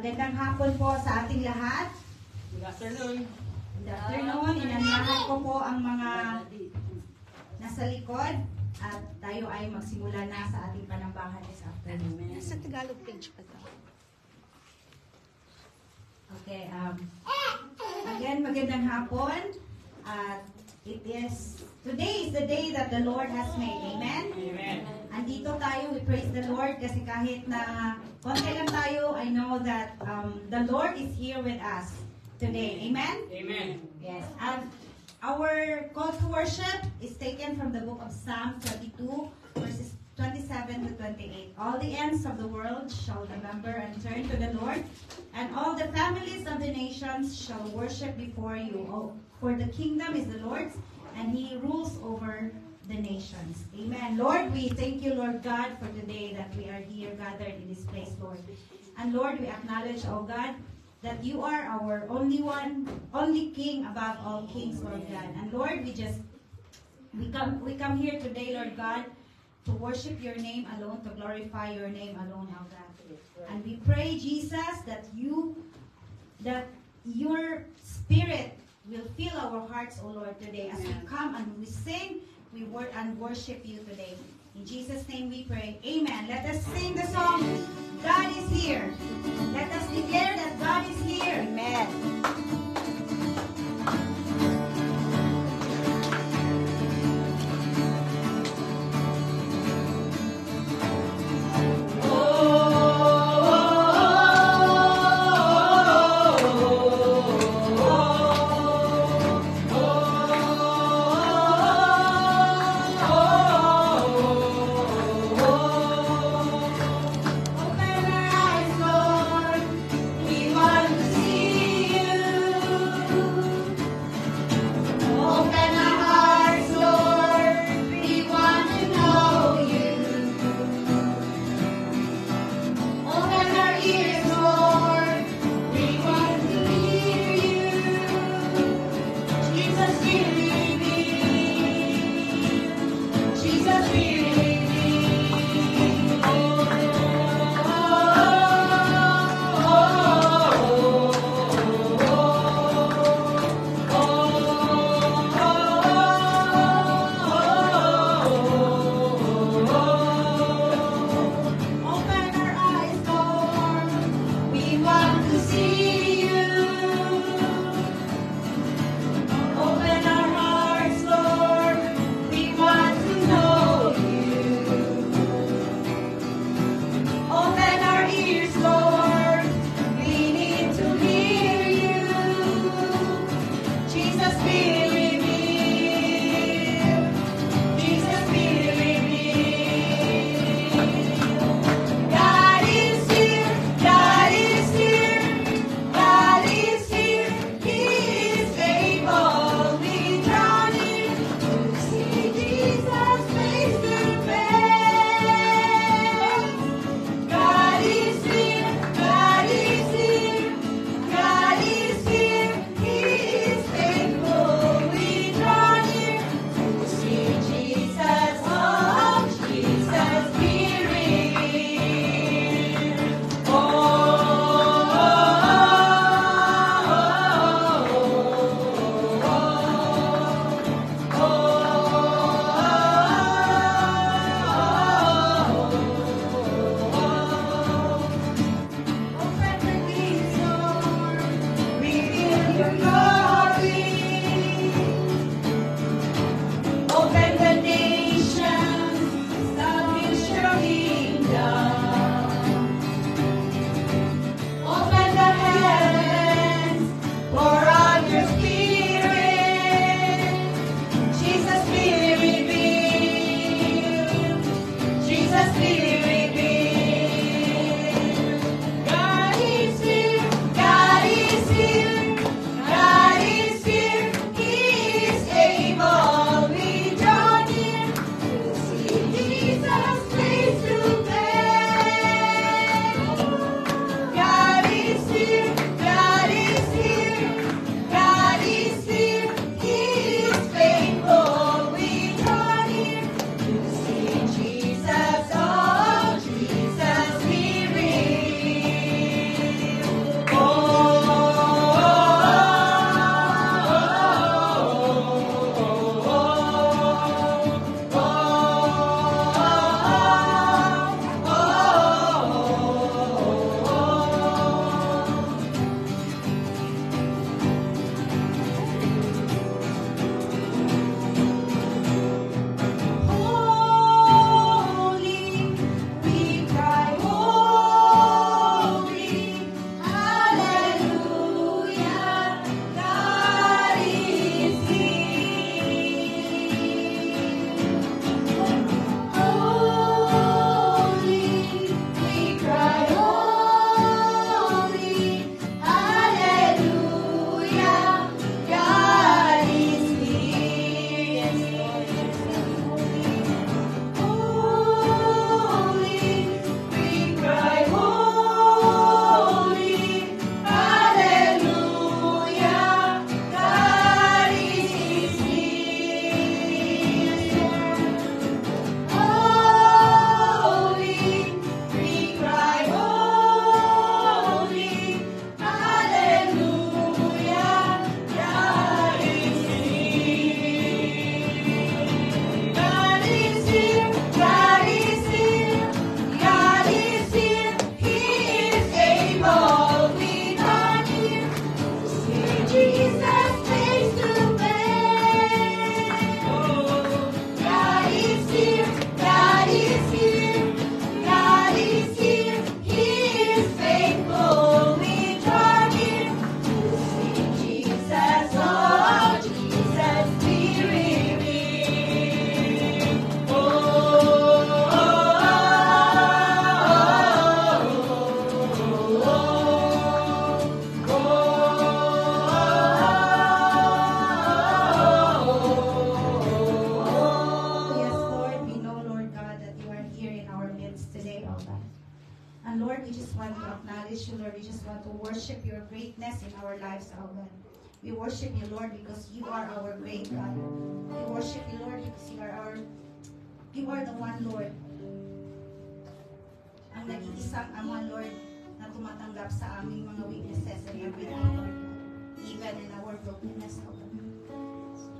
Magandang hapon po sa ating lahat. Good afternoon. Good afternoon. Inanyahan ko po ang mga nasa likod at tayo ay magsimula na sa ating panambahan this afternoon. Sa Tagalog page pa to. Okay, again, magandang hapon. At today is the day that the Lord has made. Amen? Amen. Andito tayo, we praise the Lord kasi kahit na konti lang tayo, I know that the Lord is here with us today. Amen? Amen. Yes. And our call to worship is taken from the book of Psalm 22, verses 27 to 28. All the ends of the world shall remember and turn to the Lord, and all the families of the nations shall worship before you. Oh, for the kingdom is the Lord's, and He rules over the nations. Amen. Lord, we thank you, Lord God, for today that we are here gathered in this place, Lord. And Lord, we acknowledge, oh God, that you are our only one, only King above all kings, Lord God. And Lord, we come here today, Lord God, to worship your name alone, to glorify your name alone, oh God. And we pray, Jesus, that your Spirit will fill our hearts, O Lord, today as we come and we sing, we worship you today. In Jesus' name we pray. Amen. Let us sing the song, God is here. Let us declare that God is here. Amen. Open our eyes, Lord. And Lord, we just want to acknowledge you, Lord. We just want to worship your greatness in our lives, oh God. We worship you, Lord, because you are our great God. We worship you, Lord, because you are the one, Lord. Ang nag-iisang Ama, Lord, na tumatanggap sa aming mga weaknesses and everything, Lord. Even in our brokenness, oh God.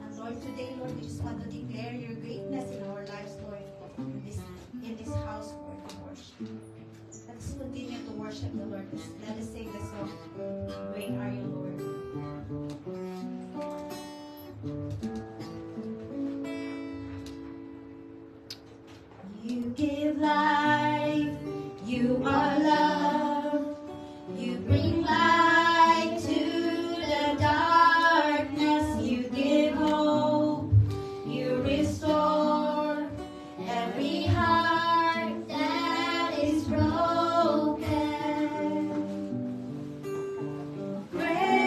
And Lord, today, Lord, we just want to declare your greatness in our lives, Lord. In this house, Lord, of worship. Let's continue to worship the Lord. Let us sing the song, Great Are You, Lord. You give life, you are love, you bring light to the darkness, you give hope, you restore every heart that is broken. Great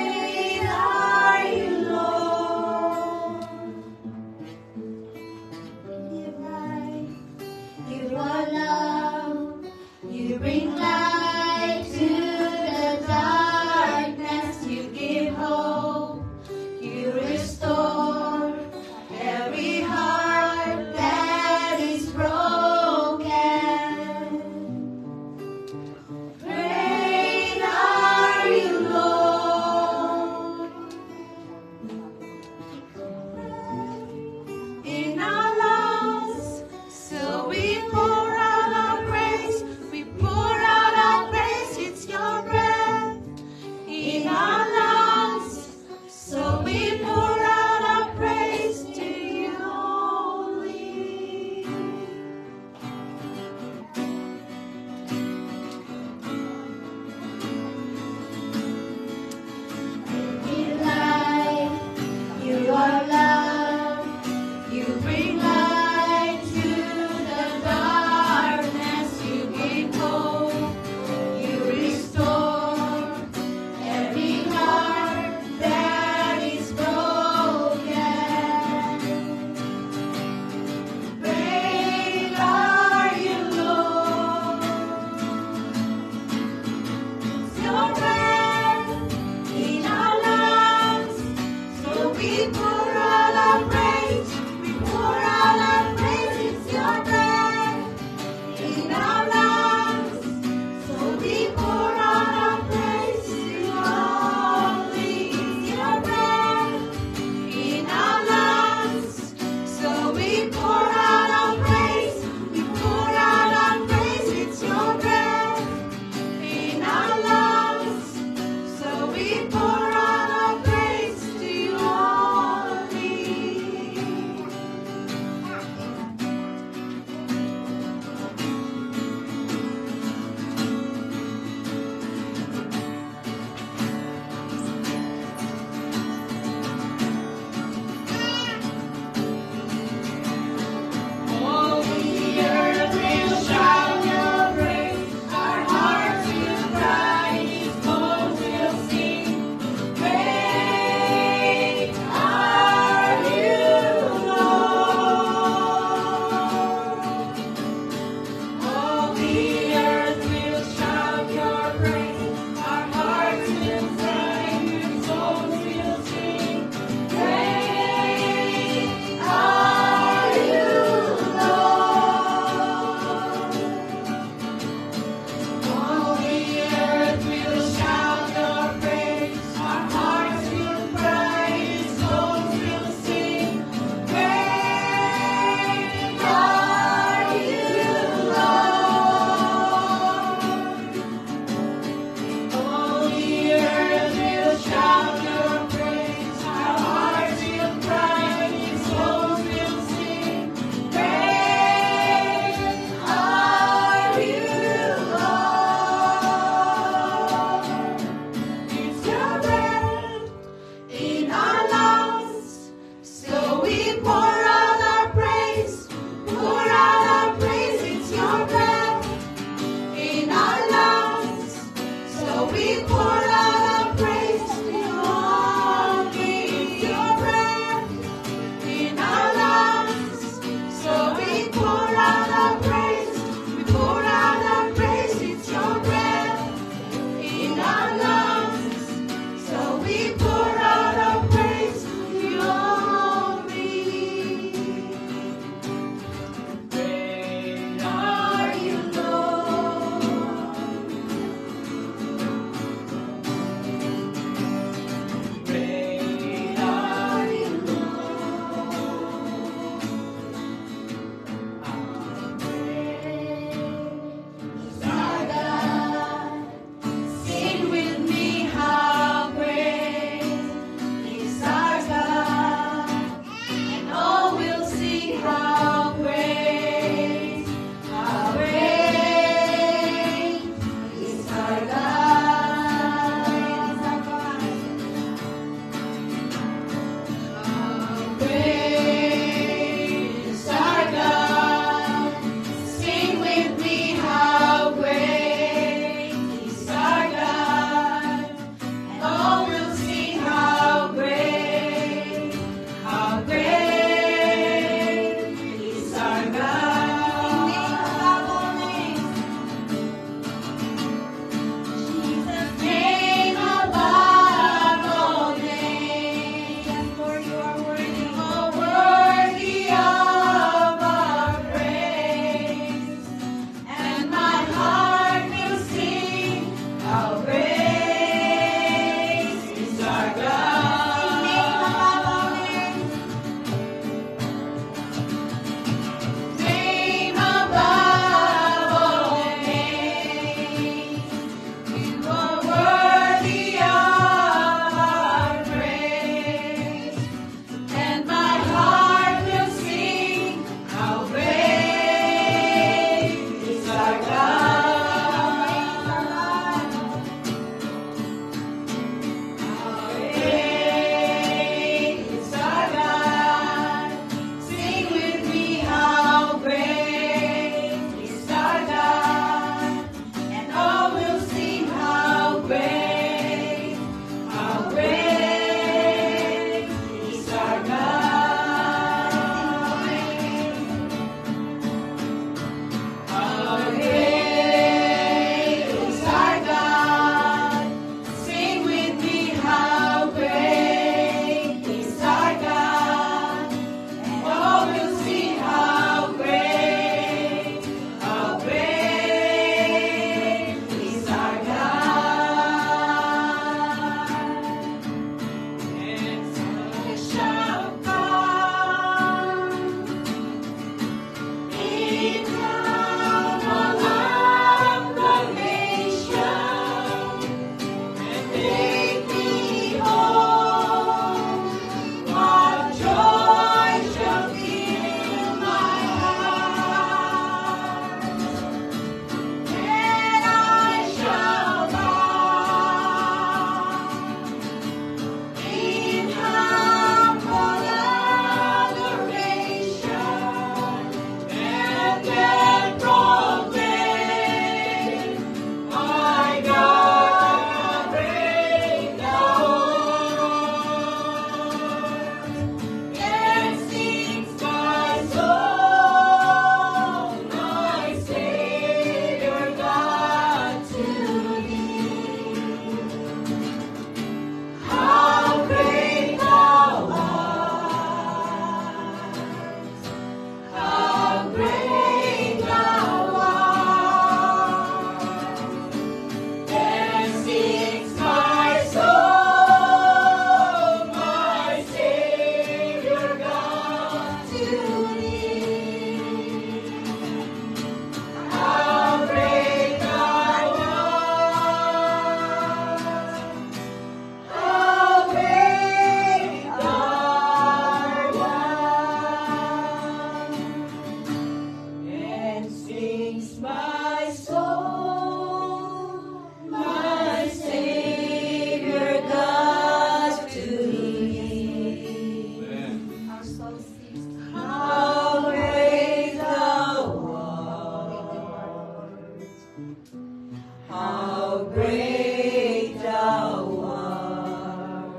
how great thou art.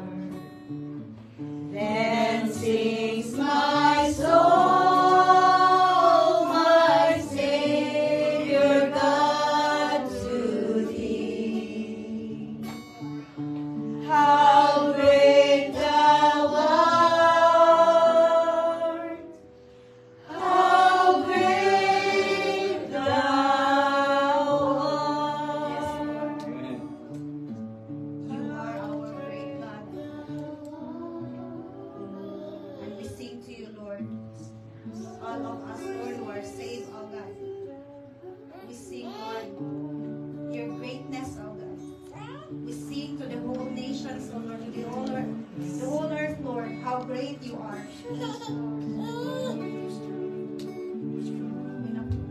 Then sings my soul, my Savior God, to thee. How great thou art, how great thou art. You are our great God. And we sing to you, Lord. All of us, Lord, who are saved, oh God. We sing, Lord, your greatness, oh God. We sing to the whole nations, oh Lord, to the whole earth, Lord, how great you are.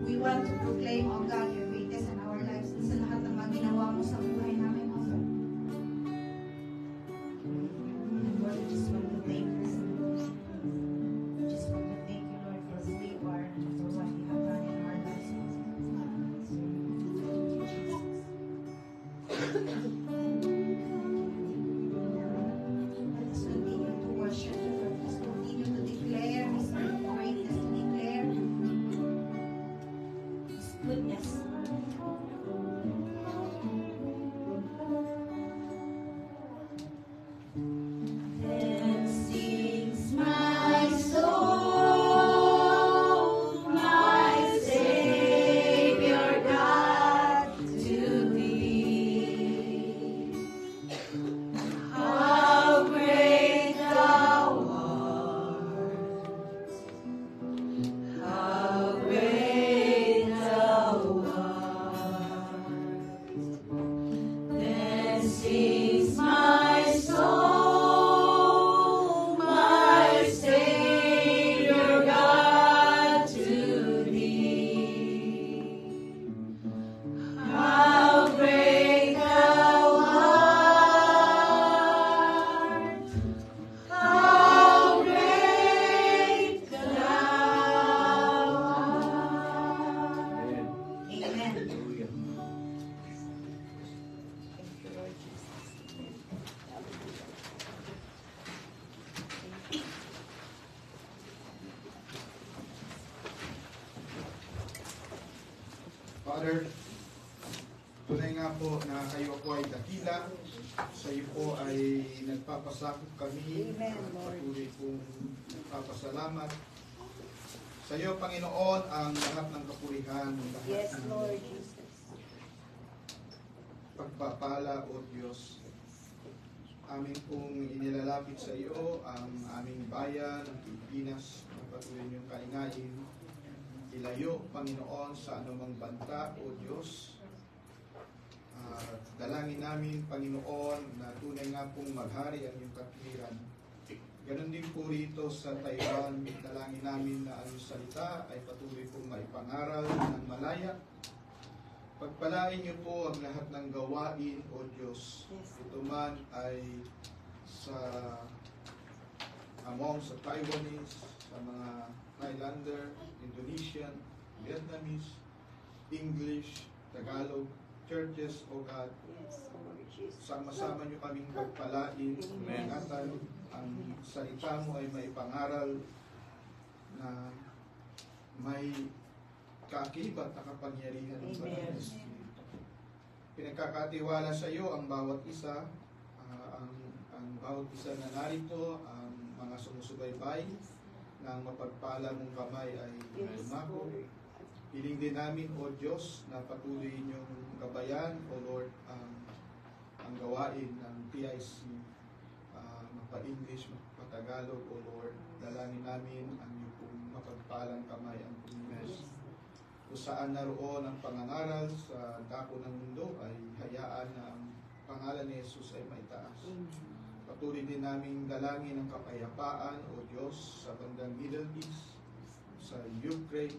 We want to proclaim, oh God, your greatness in our lives sa lahat ng mga ginawa mo sa buhay namin, oh God. And Lord, we just want to thank you. We just want to thank you, Lord, for who you are and for what you have done in our lives. Let us continue to worship you, Lord. Let us continue to declare His greatness, to declare His goodness. Then sings my soul, my Savior God, to thee. How great thou art, how great thou art. Then sings my soul, my Savior God, to thee. How great thou art, how great thou art. Amen. Thank you, Lord Jesus. Father, tunay nga po na kayo po ay dakila. Sa iyo po ay nagpapasakop kami. Amen, At Lord. patuloy pong nagpapasalamat. Sa iyo, Panginoon, ang lahat ng kapurihan, lahat Yes, ng Lord Jesus. pagpapala, O Diyos. Amin pong inilalapit sa iyo ang aming bayan, ang Pilipinas, na patuloy niyong kaingain. Ilayo, Panginoon, sa anumang banta, O Diyos. Dalangin namin, Panginoon, na tunay nga pong maghari ang iyong katwiran. Ganon din po rito sa Taiwan, dalangin namin na ang salita ay patuloy pong maipangaral ng malaya. Pagpalain niyo po ang lahat ng gawain, O Diyos. Ito man ay among sa Taiwanese, sa mga Thailander, Indonesian, Vietnamese, English, Tagalog, churches, O God. Yes, Lord Jesus. Sama-sama niyo kaming pagpalain, ingatan, ang salita mo ay may pangaral na may kaakibat na kapangyarihan ng Banal na Espiritu. Pinagkakatiwala sa iyo ang bawat isa, ang bawat isa na narito, ang mga sumusubaybay ng mapagpala mong kamay ay lumako. Hiling din namin, O Diyos, na patuloy inyong gabayan, O Lord, ang gawain ng TIC, mapa-English, mapa-Tagalog, O Lord. Dalangin namin ang iyong pong mapagpalang kamay ang Pilipinas. Kung saan naroon ang pangangaral sa dako ng mundo ay hayaan na ang pangalan ni Jesus ay maitaas. Patuloy din namin dalangin ang kapayapaan, O Diyos, sa bandang Middle East, sa Ukraine,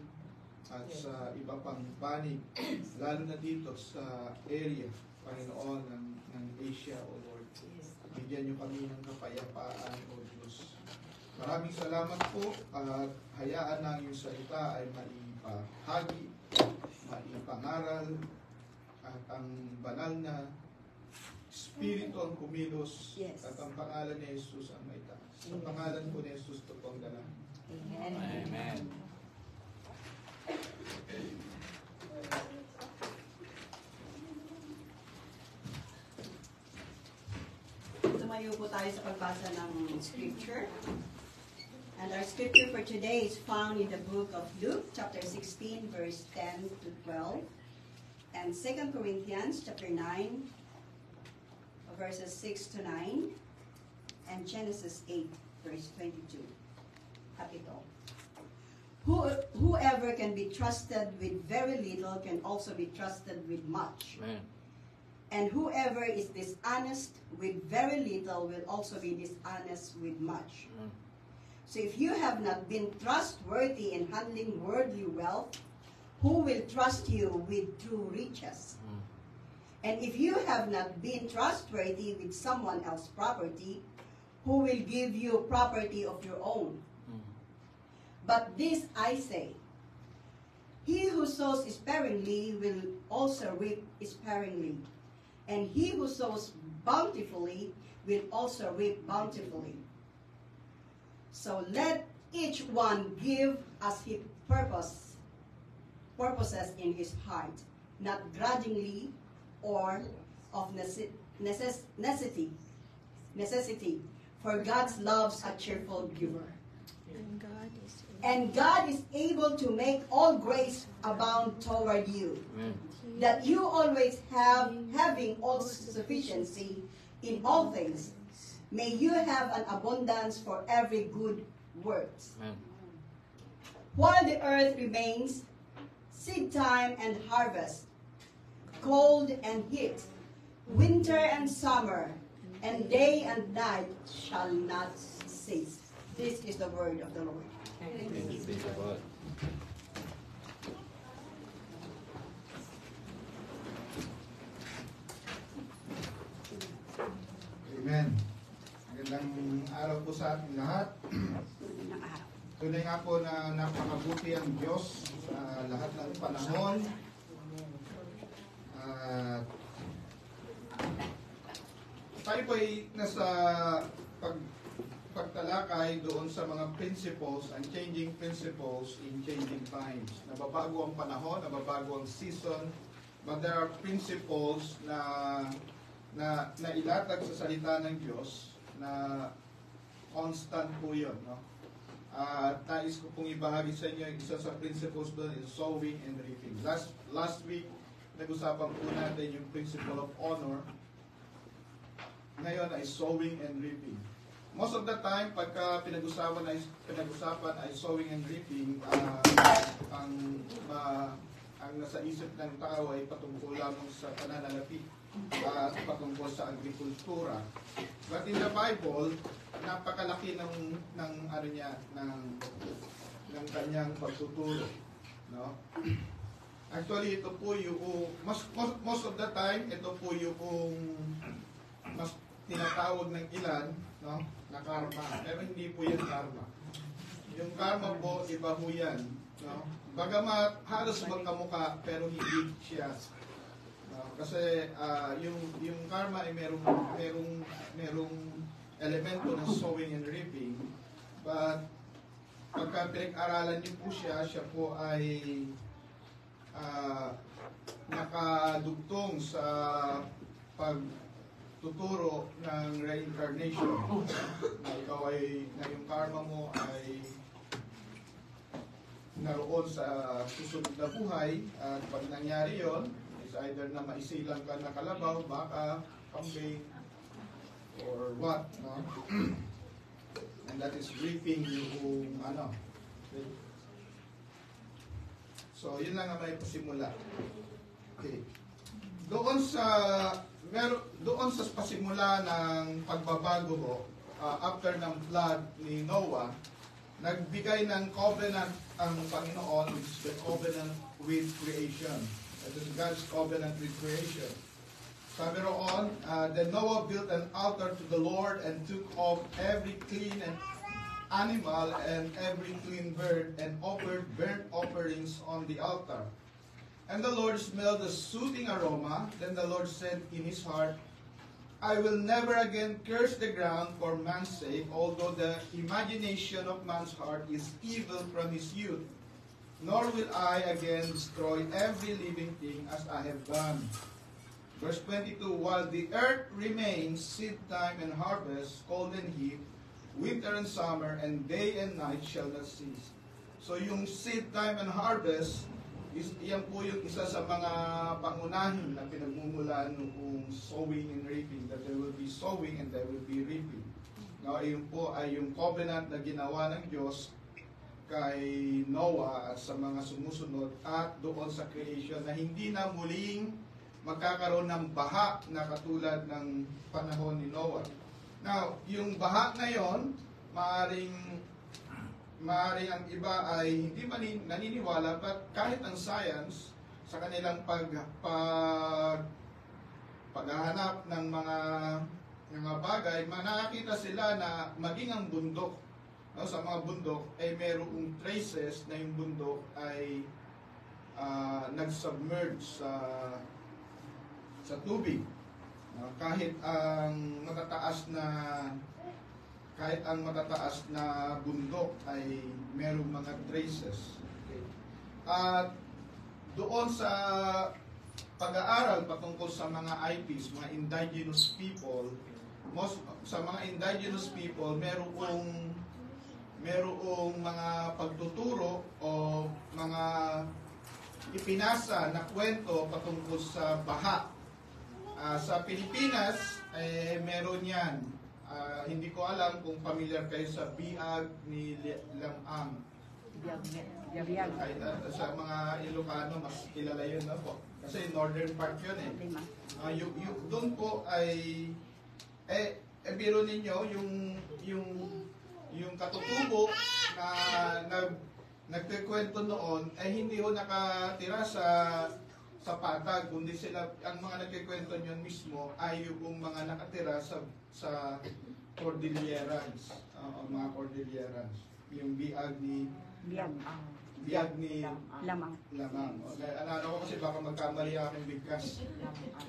at sa iba pang panig, lalo na dito sa area, Panginoon, ng Asia, O Lord. Bigyan niyo kami ng kapayapaan, O Diyos. Maraming salamat po at hayaan na ang iyong salita ay maipahagi, maipangaral, at ang banal na Espiritu ang kumilos Yes. at ang pangalan ni Jesus ang maitaas. Sa pangalan po ni Jesus, ito po ang dalangin. Amen. Amen. Tumayo po tayo sa pagbasa ng scripture. And our scripture for today is found in the book of Luke, chapter 16, verse 10 to 12. And 2 Corinthians, chapter 9, verses 6 to 9. And Genesis 8, verse 22. At ito. Whoever can be trusted with very little can also be trusted with much. Amen. And whoever is dishonest with very little will also be dishonest with much. Amen. So if you have not been trustworthy in handling worldly wealth, who will trust you with true riches? Mm. And if you have not been trustworthy with someone else's property, who will give you property of your own? Mm. But this I say, he who sows sparingly will also reap sparingly, and he who sows bountifully will also reap bountifully. So let each one give as he purposes in his heart, not grudgingly or of necessity, for God loves a cheerful giver. And God is able to make all grace abound toward you, Amen. that you always having all sufficiency in all things, may you have an abundance for every good work. Amen. While the earth remains, seed time and harvest, cold and heat, winter and summer, and day and night shall not cease. This is the word of the Lord. Praise be to God. Amen. Magandang araw po sa ating lahat. Tunay nga po na napakabuti ang Diyos sa lahat ng panahon. At tayo po ay nasa pagtalakay doon sa mga principles and changing principles in changing times. Nababago ang panahon, nababago ang season, but there are principles na ilatag sa salita ng Diyos na constant po yun. No? At nais ko pong ibahagi sa inyo isa sa principles doon is sowing and reaping. Last week, nag-usapan po natin yung principle of honor. Ngayon ay sowing and reaping. Most of the time, pagka pinag-usapan ay sowing and reaping, ang nasa isip ng tao ay patungkol lamang sa pananalapi at patungkol sa agrikultura. But in the Bible, napakalaki ng kanyang pagtuturo, no? Actually, ito po yung most of the time, ito po yung mas tinatawag ng ilan, no, na karma. Pero hindi po yan karma. Yung karma po, iba po yan, no? Bagamat halos magkamukha, pero hindi siya. Kasi yung karma ay merong elemento ng sowing and reaping, but pagka pinag-aralan niyo po siya po ay nakadugtong sa pagtuturo ng reincarnation, na yung karma mo ay naroon sa susunod na buhay, at pag nangyari yon, is either na maisilang ka na kalabaw, baka, kambing, or what, no? And that is reaping yung So, yun lang ang may pasimula. Okay. Doon sa pasimula ng pagbabago ho, after ng flood ni Noah, nagbigay ng covenant ang Panginoon, which is the covenant with creation. That is God's covenant with creation. Sabi roon, then Noah built an altar to the Lord and took off every clean animal and every clean bird and offered burnt offerings on the altar. And the Lord smelled the soothing aroma. Then the Lord said in his heart, I will never again curse the ground for man's sake, although the imagination of man's heart is evil from his youth. Nor will I again destroy every living thing as I have done. Verse 22, while the earth remains, seed time and harvest, cold and heat, winter and summer, and day and night shall not cease. So yung seed time and harvest, yan po yung isa sa mga pangunahin na pinagmumulan noong sowing and reaping, that there will be sowing and there will be reaping. Now, yun po ay yung covenant na ginawa ng Diyos kay Noah at sa mga sumusunod at doon sa creation na hindi na muling magkakaroon ng baha na katulad ng panahon ni Noah. Now, yung baha na yon, maaring ang iba ay hindi naniniwala, but kahit ang science sa kanilang paghahanap ng mga bagay, nakakita sila na maging ang bundok, no, sa mga bundok ay mayroong traces na yung bundok ay nag-submerge sa tubig. Kahit ang matataas na bundok ay merong mga traces. Okay. At doon sa pag-aaral patungkol sa mga IPs, mga indigenous people, sa mga indigenous people, merong mga pagtuturo o mga ipinasa na kwento patungkol sa baha. Sa Pilipinas, meron yan. Hindi ko alam kung familiar kayo sa biag ni Lamang. Kahit sa mga Ilocano, mas kilala yun na po. Kasi northern part yun eh. Doon po ay, biro ninyo, yung katutubo na nagkikwento noon ay hindi ho nakatira sa patag, kundi sila, ang mga nagkikwento niyon mismo ay yung mga nakatira sa Cordilleras, mga Cordilleras, yung biag ni Lamang. Ano ko kasi baka magkamali aking bigkas.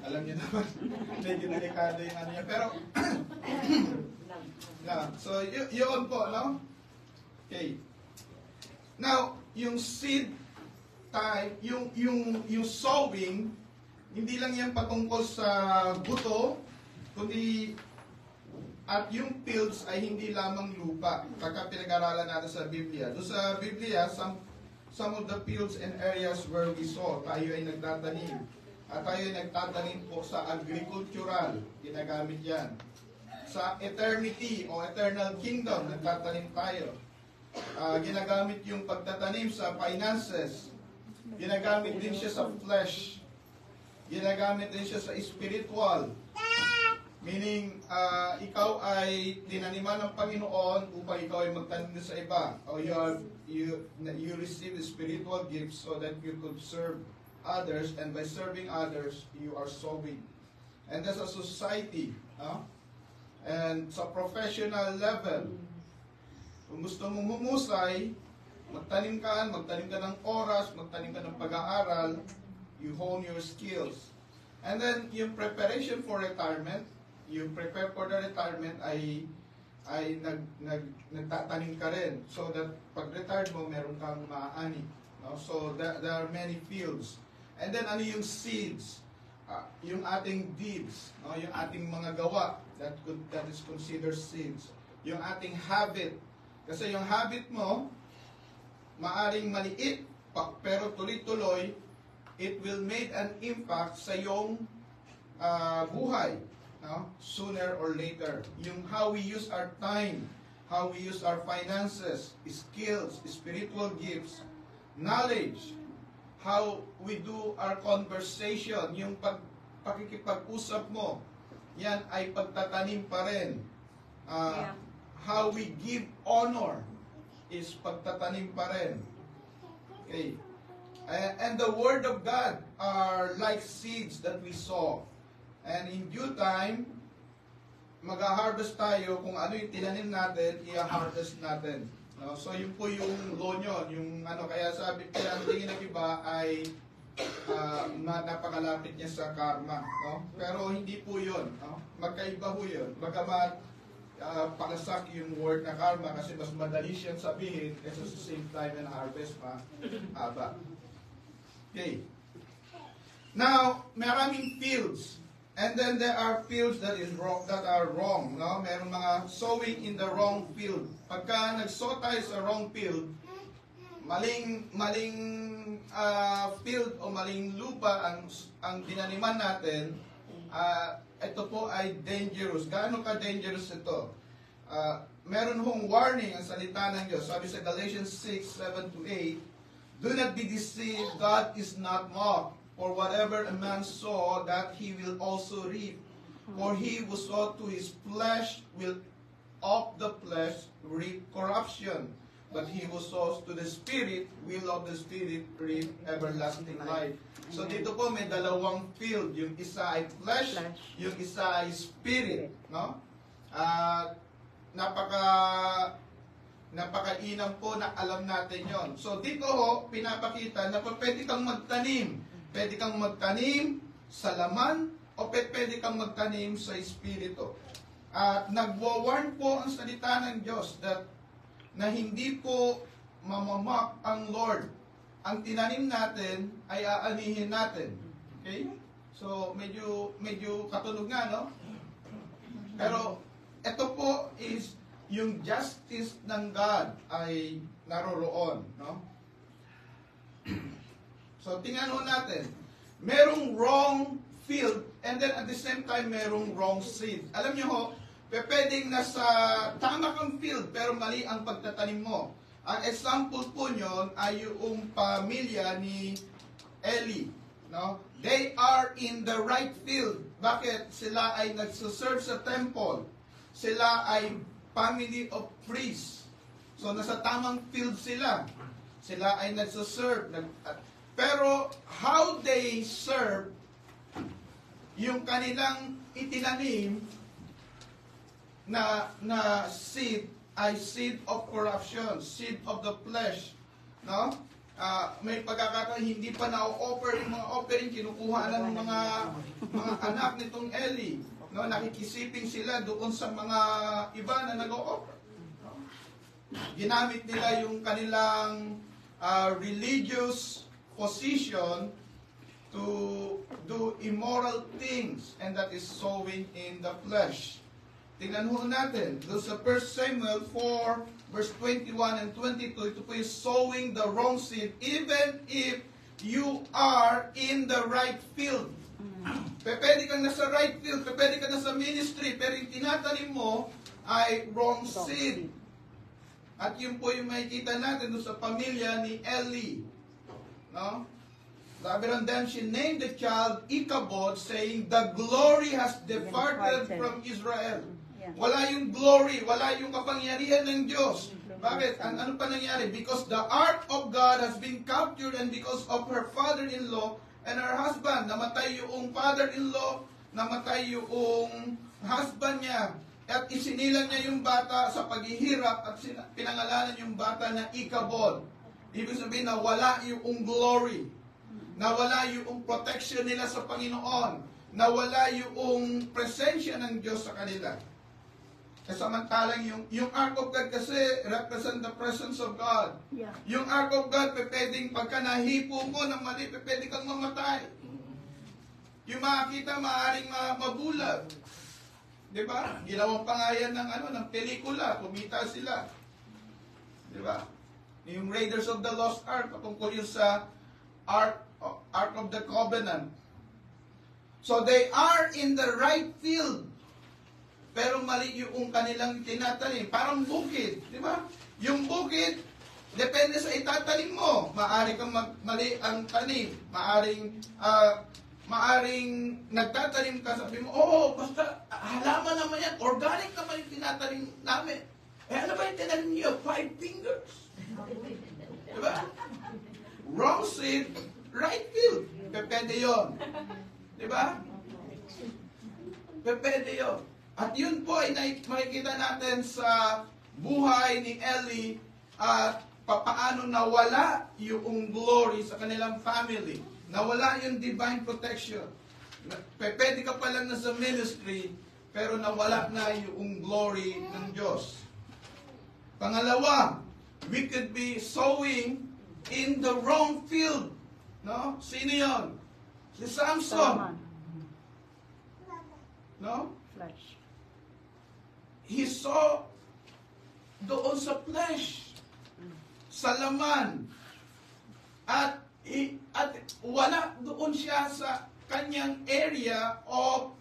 Alam niyo naman, medyo delikado yung ano niya. Pero, so yun po, no? Okay. Now, yung seed time, yung sowing, hindi lang yan patungkol sa buto, kundi at yung fields ay hindi lamang lupa. Pagka pinag-aralan natin sa Biblia. Doon sa Biblia, some of the fields and areas where we sow, tayo ay nagtatanim. At tayo ay nagtatanim po sa agricultural, ginagamit yan. Sa eternity o eternal kingdom, nagtatanim tayo. Ginagamit yung pagtatanim sa finances. Ginagamit din siya sa flesh. Ginagamit din siya sa spiritual. Meaning, ikaw ay tinaniman ng Panginoon upang ikaw ay magtanim sa iba. O you receive spiritual gifts so that you could serve others, and by serving others, you are sowing. And as a society, and sa professional level, kung gusto mong humusay, magtanim ka ng oras, magtanim ka ng pag-aaral, you hone your skills. And then, yung preparation for retirement, yung prepare for the retirement ay nagtatanim ka rin. So that pag retired mo, meron kang maaani. No? So there are many fields. And then ano yung seeds? Yung ating deeds, no? Yung ating mga gawa, that is considered seeds. Yung ating habit. Kasi yung habit mo, maaring maliit, pero tuloy-tuloy, it will make an impact sa iyong buhay. No? Sooner or later. Yung how we use our time, how we use our finances, skills, spiritual gifts, knowledge, how we do our conversation, yung pakikipag-usap mo, yan ay pagtatanim pa rin. How we give honor is pagtatanim pa rin. Okay. And the Word of God are like seeds that we sow. And in due time, mag-harvest tayo kung ano yung tinanim natin, i-harvest natin. No? So yun po yung law nyo, yung ano, kaya sabi, kaya ang tingin ng iba ay napakalapit niya sa karma, no? Pero hindi po 'yon, no? Magkaiba po 'yon. Bagamat palasak yung word na karma kasi mas madali siyang sabihin kasi sa same time and harvest mahaba. Okay. Now, maraming fields. And then there are fields that are wrong, no? Merong mga sowing in the wrong field. Pagka nagsow tayo sa wrong field, maling field o maling lupa ang dinaniman natin, ito po ay dangerous. Gaano ka dangerous ito? Meron hong warning ang salita ng Diyos. Sabi sa Galatians 6:7-8, "Do not be deceived, God is not mocked. For whatever a man sow, that he will also reap. For he who sow to his flesh will of the flesh reap corruption. But he who sows to the Spirit will of the Spirit reap everlasting life." So dito po may dalawang field. Yung isa ay flesh, yung isa ay spirit. No? Napakainam po na alam natin yon. So dito ho, pinapakita na pwede kang magtanim. Pwede kang magtanim sa laman o pwede kang magtanim sa espiritu. At nagwa-warn po ang salita ng Diyos na hindi po mamamak ang Lord. Ang tinanim natin ay aanihin natin. Okay? So medyo katunog nga, no? Pero ito po is yung justice ng God ay naroroon, no? So, tingnan ho natin. Merong wrong field and then at the same time merong wrong seed. Alam nyo ho, pwedeng nasa tama kang field pero mali ang pagtatanim mo. Ang example po nyon ay yung pamilya ni Eli. No? They are in the right field. Bakit? Sila ay nagsuserve sa temple. Sila ay family of priests. So, nasa tamang field sila. Sila ay nagsuserve. Pero how they serve, yung kanilang itinanim na seed ay seed of corruption, seed of the flesh. No? May pagkakataon hindi pa na-offer yung mga offering, kinukuha na ng mga anak nitong Eli. No? Nakikisiping sila doon sa mga iba na nag-o-offer. No? Ginamit nila yung kanilang religious position to do immoral things, and that is sowing in the flesh. Tingnan ho natin, doon sa 1 Samuel 4, verse 21 and 22, ito po yung sowing the wrong seed, even if you are in the right field. Pwede kang nasa right field, pwede kang nasa ministry, pero yung tinatanim mo ay wrong seed. At yun po yung makikita natin doon sa pamilya ni Eli. No? Sabi ron, then she named the child Ichabod, saying, "The glory has departed from Israel." Wala yung glory, wala yung kapangyarihan ng Diyos. Bakit? Ano pa nangyari? Because the ark of God has been captured, and because of her father-in-law and her husband. Namatay yung father-in-law, namatay yung husband niya. At isinilang niya yung bata sa paghihirap at pinangalanan yung bata na Ichabod. Ibig sabihin na wala yung glory, nawala yung protection nila sa Panginoon, nawala yung presensya ng Diyos sa kanila. Samantalang yung Ark of God kasi represent the presence of God. Yeah. Yung Ark of God, pwedeng pagka nahipo mo ng mali, pwede kang mamatay. Yung makakita, maaaring mabulag. Diba? Ginawang pangayan ng pelikula, kumita sila. Diba? Yung Raiders of the Lost Ark, patungkol yun sa Ark of the Covenant. So they are in the right field. Pero mali yung kanilang tinatanim. Parang bukid, di ba? Yung bukid, depende sa itatanim mo. Maari kang mali ang tanim. Maaring nagtatanim ka, sabi mo, basta halaman naman yan. Organic naman yung tinatanim namin. Ano ba yung tinanim niyo? 5 fingers. Di ba? Wrong seed, right field. Depende yun. Di ba? Depende yun. At yun po ay makikita natin sa buhay ni Eli at paano nawala yung glory sa kanilang family. Nawala yung divine protection. Pwede ka pa lang nasa ministry, pero nawala na yung glory ng Diyos. Pangalawa, we could be sowing in the wrong field. No? Sino yun? Si Samson. No? Flesh. He saw doon sa flesh, sa laman, at wala doon siya sa kanyang area of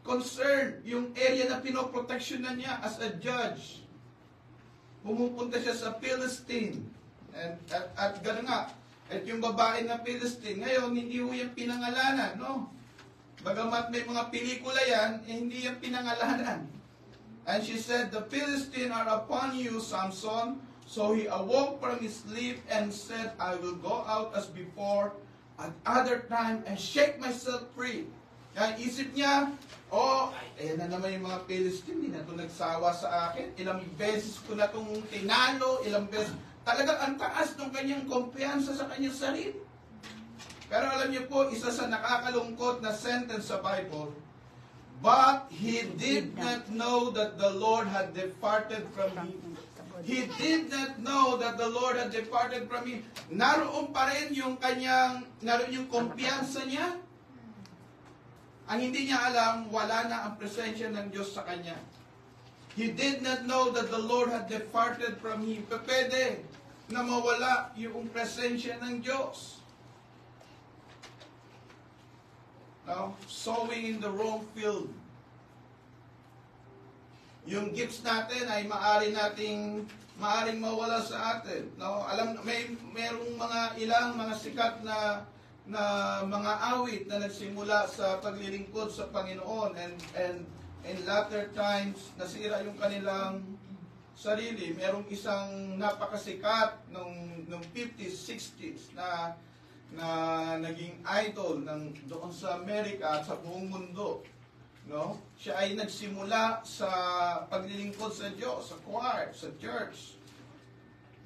concern, yung area na pinoprotection na niya as a judge. Pumupunta siya sa Philistine. At gano'n nga, at yung babae na Philistine, ngayon, hindi ho yung pinangalanan, no? Bagamat may mga pelikula yan, hindi yung pinangalanan. And she said, "The Philistines are upon you, Samson." So he awoke from his sleep and said, "I will go out as before at other time and shake myself free." Kaya isip niya, ayan na naman yung mga Philistine, hindi na ito nagsawa sa akin. Ilang beses ko na itong tinalo, ilang beses. Talagang ang taas ng kanyang kumpiyansa sa kanyang sarili. Pero alam niyo po, isa sa nakakalungkot na sentence sa Bible, but he did not know that the Lord had departed from him. He did not know that the Lord had departed from him. Naroon pa rin yung naroon yung kumpiyansa niya. Ang hindi niya alam, wala na ang presensya ng Diyos sa kanya. He did not know that the Lord had departed from him. Pwede na mawala yung presensya ng Diyos. No? Sowing in the wrong field. Yung gifts natin ay maaring mawala sa atin. No? Merong ilang mga sikat na mga awit na nagsimula sa paglilingkod sa Panginoon, and in latter times nasira yung kanilang sarili. Merong isang napakasikat nung 50s, 60s na naging idol doon sa Amerika at sa buong mundo. No? Siya ay nagsimula sa paglilingkod sa Diyos, sa choir, sa church.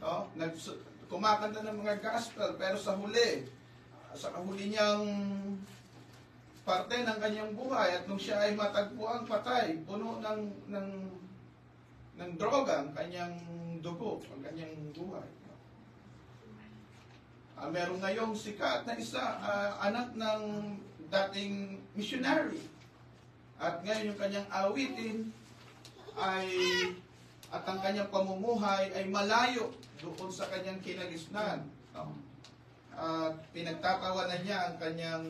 No? Kumakanta ng mga gospel, pero sa huli niyang parte ng kanyang buhay, at nung siya ay matagpuang patay, puno ng droga ang kanyang dugo, ang kanyang buhay. Meron ngayong sikat na anak ng dating missionary. At ngayon yung kanyang awitin at ang kanyang pamumuhay ay malayo doon sa kanyang kinagisnan. No? At pinagtatawanan niya ang kanyang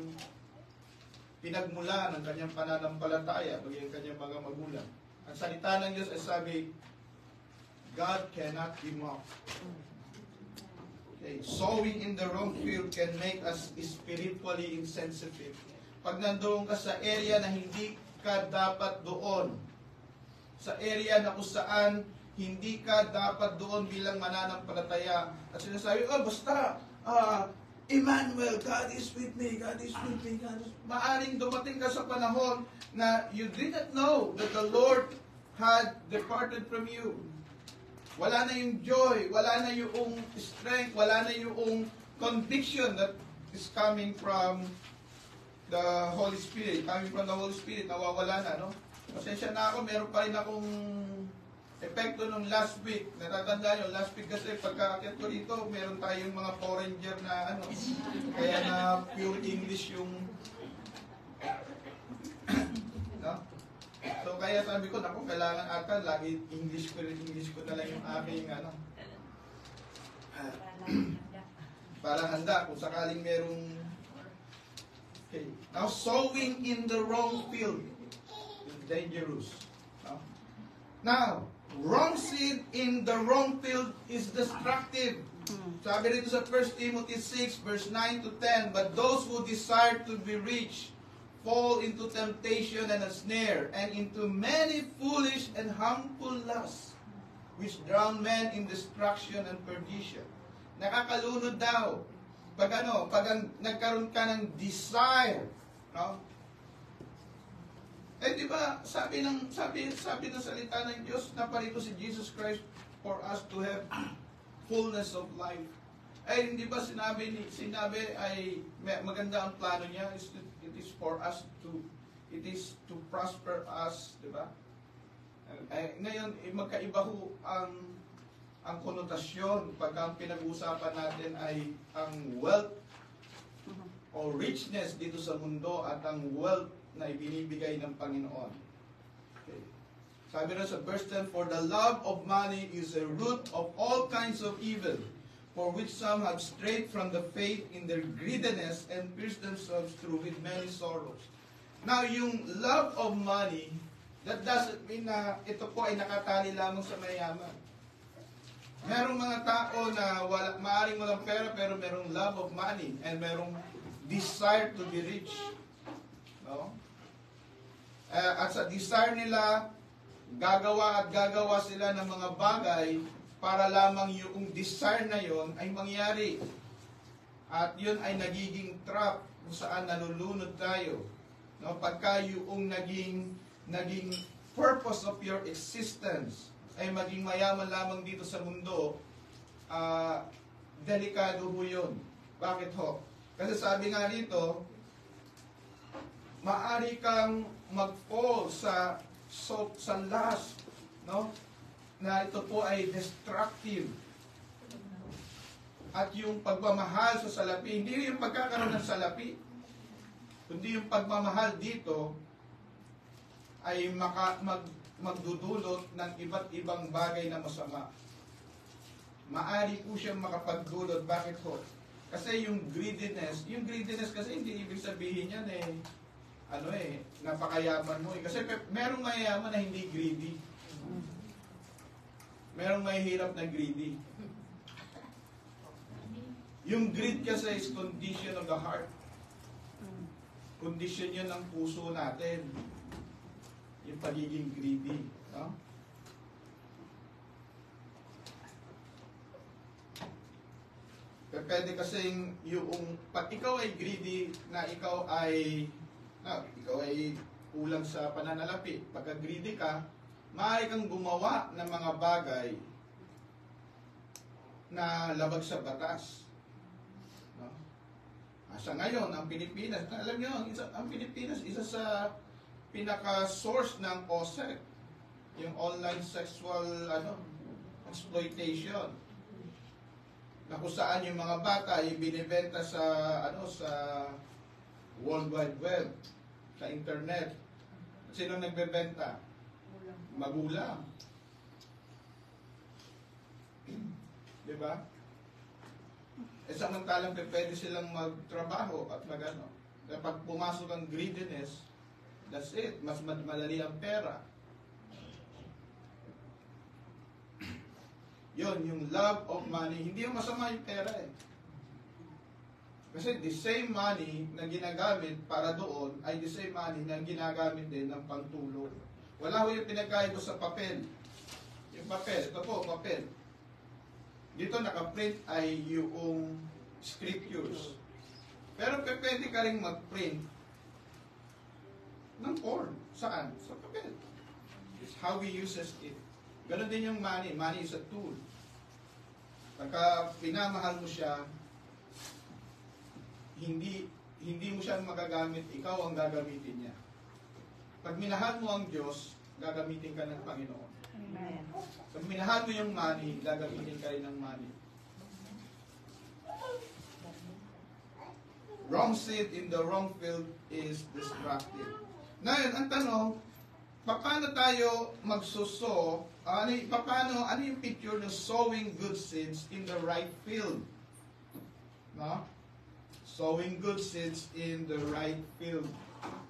pinagmula ng kanyang pananampalataya, bagay ang kanyang mga magulang. Ang salita ng Diyos ay sabi, God cannot be mocked. Okay. Sowing in the wrong field can make us spiritually insensitive. Pag nandoon ka sa area na hindi ka dapat doon, sa area na kung saan hindi ka dapat doon bilang mananampalataya, at sinasabi, basta, Emmanuel, God is with me, God is with me, God is... Maaring dumating ka sa panahon na you did not know that the Lord had departed from you. Wala na yung joy, wala na yung strength, wala na yung conviction that is coming from the Holy Spirit. Coming from the Holy Spirit, nawawala na, no? Pasensya na ako, meron pa rin akong epekto nung last week. Natatandaan nyo, last week kasi pagkaakyat ko dito, meron tayong mga foreigner na kaya na pure English yung... no? So kaya sabi ko, naku, kailangan ata lagi English ko na lang yung aking para handa kung sakaling merong... Okay. Now, sowing in the wrong field is dangerous. No? Now, wrong seed in the wrong field is destructive. Sabi rito sa 1 Timothy 6 verse 9 to 10, but those who desire to be rich fall into temptation and a snare, and into many foolish and harmful lusts, which drown men in destruction and perdition. Nakakalunod daw pag nagkaroon ka ng desire, no? Eh di ba, sabi ng salita ng Diyos na parito si Jesus Christ for us to have fullness of life. Ay, hindi ba sinabi ay maganda ang plano niya, it is for us to, it is to prosper us, di ba? Ay, ngayon, magkaiba ho ang konotasyon pagka ang pinag-uusapan natin ay ang wealth o richness dito sa mundo at ang wealth na ibinibigay ng Panginoon. Okay. Sabi na sa verse 10, "For the love of money is a root of all kinds of evil, for which some have strayed from the faith in their greediness and pierced themselves through with many sorrows." Now, yung love of money, that doesn't mean na ito po ay nakatali lamang sa mayaman. Merong mga tao na maaaring walang pera pero merong love of money and merong desire to be rich. No? At sa desire nila, gagawa sila ng mga bagay para lamang yung desire na yon ay mangyari. At yun ay nagiging trap kung saan nalulunod tayo. No, pagka yung naging purpose of your existence ay maging mayaman lamang dito sa mundo, delikado ho yun. Bakit ho? Kasi sabi nga dito, maari kang mag-fall sa lust, no? Na ito po ay destructive. At yung pagmamahal sa salapi, hindi yung pagkakaroon ng salapi, kundi yung pagmamahal dito ay magdudulot ng iba't ibang bagay na masama. Maari po siyang makapagdulot. Bakit ho? Kasi yung greediness kasi hindi ibig sabihin yan napakayaman mo. Kasi merong mayayaman na hindi greedy. Merong mahihirap na greedy. Yung greed kasi is condition of the heart. Condition yun ng puso natin. Yung pagiging greedy. No? Pwede kasing pag ikaw ay greedy, na ikaw ay kulang sa pananalapi. Pagka greedy ka, maaari kang gumawa ng mga bagay na labag sa batas. No? Sa ngayon, ang Pilipinas, alam niyo, ang Pilipinas, isa sa pinaka-source ng OSEC, yung online sexual exploitation, na kung saan yung mga bata ay binibenta sa World Wide Web, sa internet. Sino nagbebenta? Magulang. Diba? Samantalang pwede silang magtrabaho at magano. Kapag pumasok ang greediness, that's it. Mas madali ang pera. Yon, yung love of money. Hindi yung masama yung pera eh. Kasi the same money na ginagamit para doon ay the same money na ginagamit din ng pangtulong. Wala ho yung pinagkaiba sa papel. Yung papel, ito po, papel. Dito nakaprint ay yung scriptures. Pero pwede ka rin mag-print ng porn. Saan? Sa papel. It's how we uses it. Ganon din yung money. Money is a tool. Pagka pinamahal mo siya, hindi mo siya magagamit, ikaw ang gagamitin niya. Pag minahal mo ang Diyos, gagamitin ka ng Panginoon. Amen. Pag minahal mo yung money, gagamitin ka rin ng money. Wrong seed in the wrong field is destructive. Ngayon, ang tanong, paano tayo magsuso? Ano yung picture ng sowing good seeds in the right field? No? Sowing good seeds in the right field.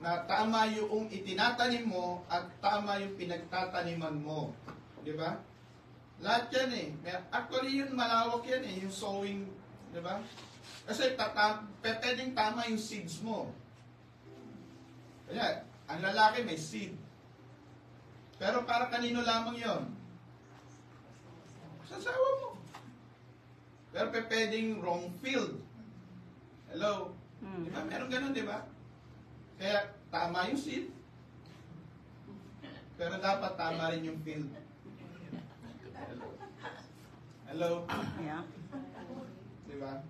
Na tama yung itinatanim mo at tama yung pinagtataniman mo. Di ba? Lahat yan eh. Actually, yun malawak yan eh, yung sowing. Di ba? Kasi pwedeng tama yung seeds mo. Kaya, ang lalaki may seed. Pero para kanino lamang yon? Sa asawa mo. Pero pwedeng wrong field. Hello? Di ba? Meron ganun, di ba? Kaya tama yung seed. Pero dapat tama rin yung field. Hello? Yeah. Di ba?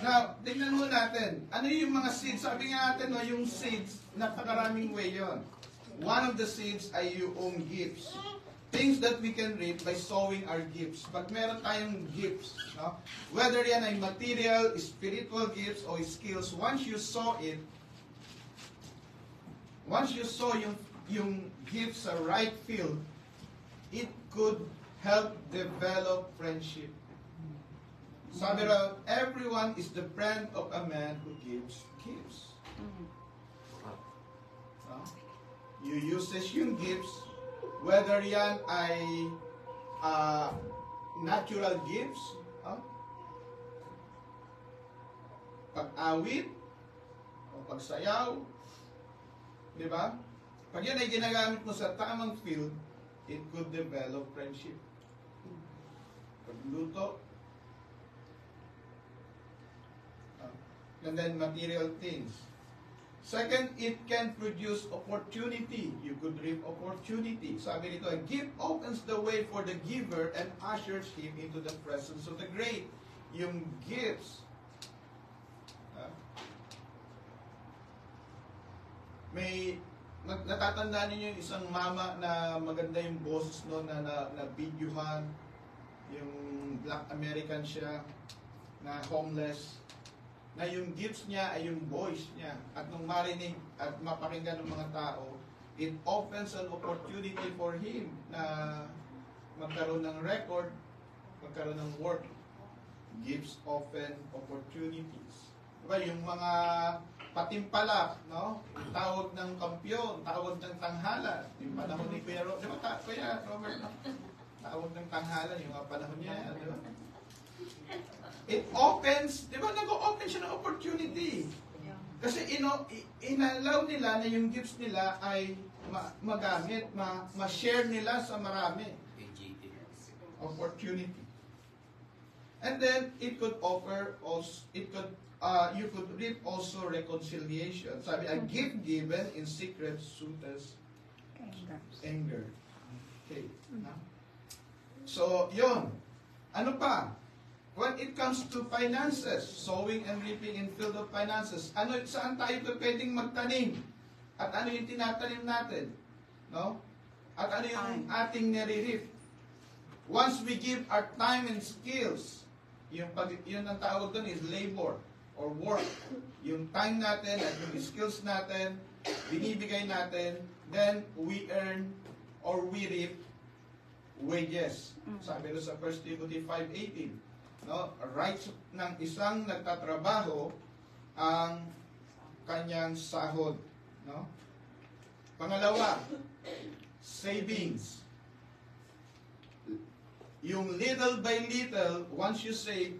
Now, tingnan mo natin. Ano yung mga seeds? Sabi nga natin, no, yung seeds, napakaraming way yon. One of the seeds ay yung gifts. Things that we can reap by sowing our gifts. Pag meron tayong gifts, no? Whether yan ay material, spiritual gifts, or skills, once you sow yung gifts sa right field, it could help develop friendship. Sabi raw, everyone is the friend of a man who gives gifts. No? You uses yung gifts, whether yan ay natural gifts, pag-awit, o pagsayaw, di ba? Pag yan ay ginagamit mo sa tamang field, it could develop friendship. Pagluto, and then material things. Second, it can produce opportunity. You could reap opportunity. Sabi nito, a gift opens the way for the giver and ushers him into the presence of the great. Yung gifts. May natatandaan niyo yung isang mama na maganda yung boses no na videohan, yung Black American siya na homeless, na yung gifts niya ay yung voice niya, at nung marinig at mapakinggan ng mga tao, it opens an opportunity for him na magkaroon ng record, magkaroon ng work. Gifts open opportunities. Diba, yung mga patimpalak, no? Tawag ng kampyon, tawag ng tanghalan. Yung panahon ni Kuya Robert, di ba, Kuya Robert, no? Tawag ng tanghalan, yung mga panahon niya, di ba? It opens, di ba, nag-open siya ng opportunity. Kasi inalaw nila na yung gifts nila ay magamit, ma-share nila sa marami. Opportunity. And then, it could offer also, you could reap also reconciliation. Sabi, a gift given in secret soothes anger. Okay. So, yun. Ano pa? When it comes to finances, sowing and reaping in field of finances, saan tayo pwedeng magtanim? At ano yung tinatanim natin? No? At ano yung ating nare-reap? Once we give our time and skills, yun ang tawag doon is labor or work. Yung time natin at yung skills natin, binibigay natin, then we earn or we reap wages. Sabi doon sa 1 Timothy 5:18. No, rights ng isang nagtatrabaho ang kanyang sahod, no? Pangalawa, savings. Yung little by little, once you save,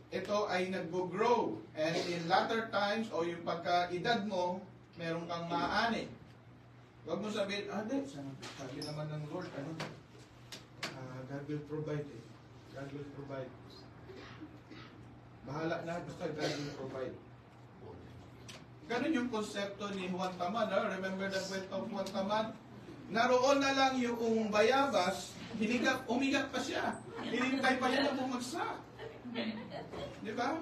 ito ay nagbo-grow, and in latter times o yung pagka-edad mo, meron kang maaani. Huwag mo sabihin, sabi naman ng Lord, God will provide it. God will provide. Bahala na, basta God will provide. Ganun yung konsepto ni Juan Tamad. Remember the kwento of Juan Tamad? Naroon na lang yung bayabas, umigap pa siya. Hinintay pa niya na bumagsak. Di ba?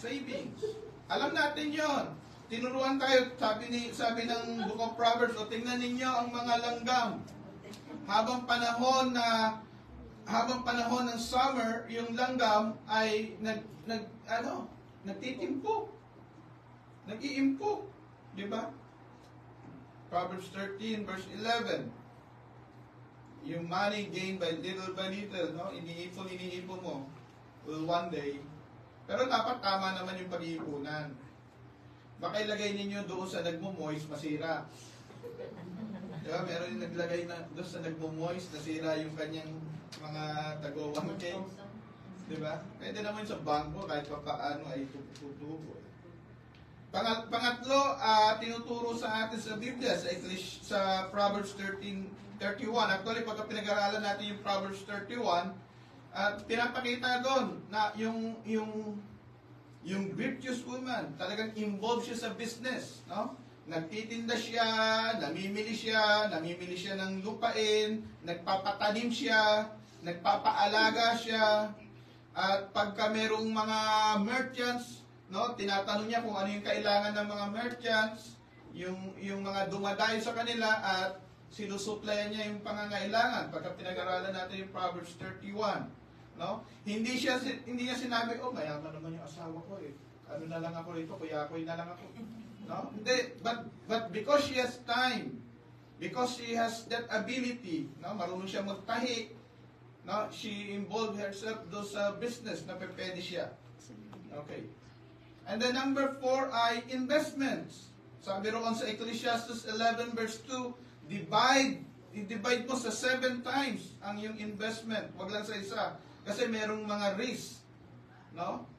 Savings. Alam natin yon. Tinuruan tayo, sabi ng Book of Proverbs, o tingnan ninyo ang mga langgam. Habang panahon ng summer, yung langgam ay nagtitimpo. Nag-iimpo. Di ba? Proverbs 13 verse 11. Yung money gained by little, no? Iniipon mo. Will one day. Pero dapat tama naman yung pag-iipunan. Baka ilagay ninyo doon sa nagmo-moist, masira. Diba? Meron yung naglagay na doon sa nagmo-moist, nasira yung kanyang mga tago-1K. Diba? Pwede naman sa bangko, kahit pa paano ay tutubo. Pangatlo, tinuturo sa atin sa Biblia, sa Proverbs 13:31. Actually, pagka pinag-aralan natin yung Proverbs 31, pinapakita doon na yung virtuous woman, talagang involved siya sa business, no? Nagtitinda siya, namimili siya ng lupain, nagpapatanim siya, nagpapaalaga siya, at pagka merong mga merchants, no, tinatanong niya kung ano yung kailangan ng mga merchants, yung mga dumadayo sa kanila, at sinusuplayan niya yung pangangailangan. Pagka pinag-aralan natin yung Proverbs 31, no? Hindi niya sinabi, oh, mayaman naman yung asawa ko eh. Ano na lang ako rito, kuya-kuy na lang ako. No? Hindi, but because she has time, because she has that ability, no, marunong siya magtahi, no, she involved herself do sa business na pwede siya. Okay. And then number 4 ay investments. Sabi roon sa Ecclesiastes 11 verse 2, i-divide mo sa 7 times ang yung investment, wag lang sa isa. Kasi merong mga risk, no?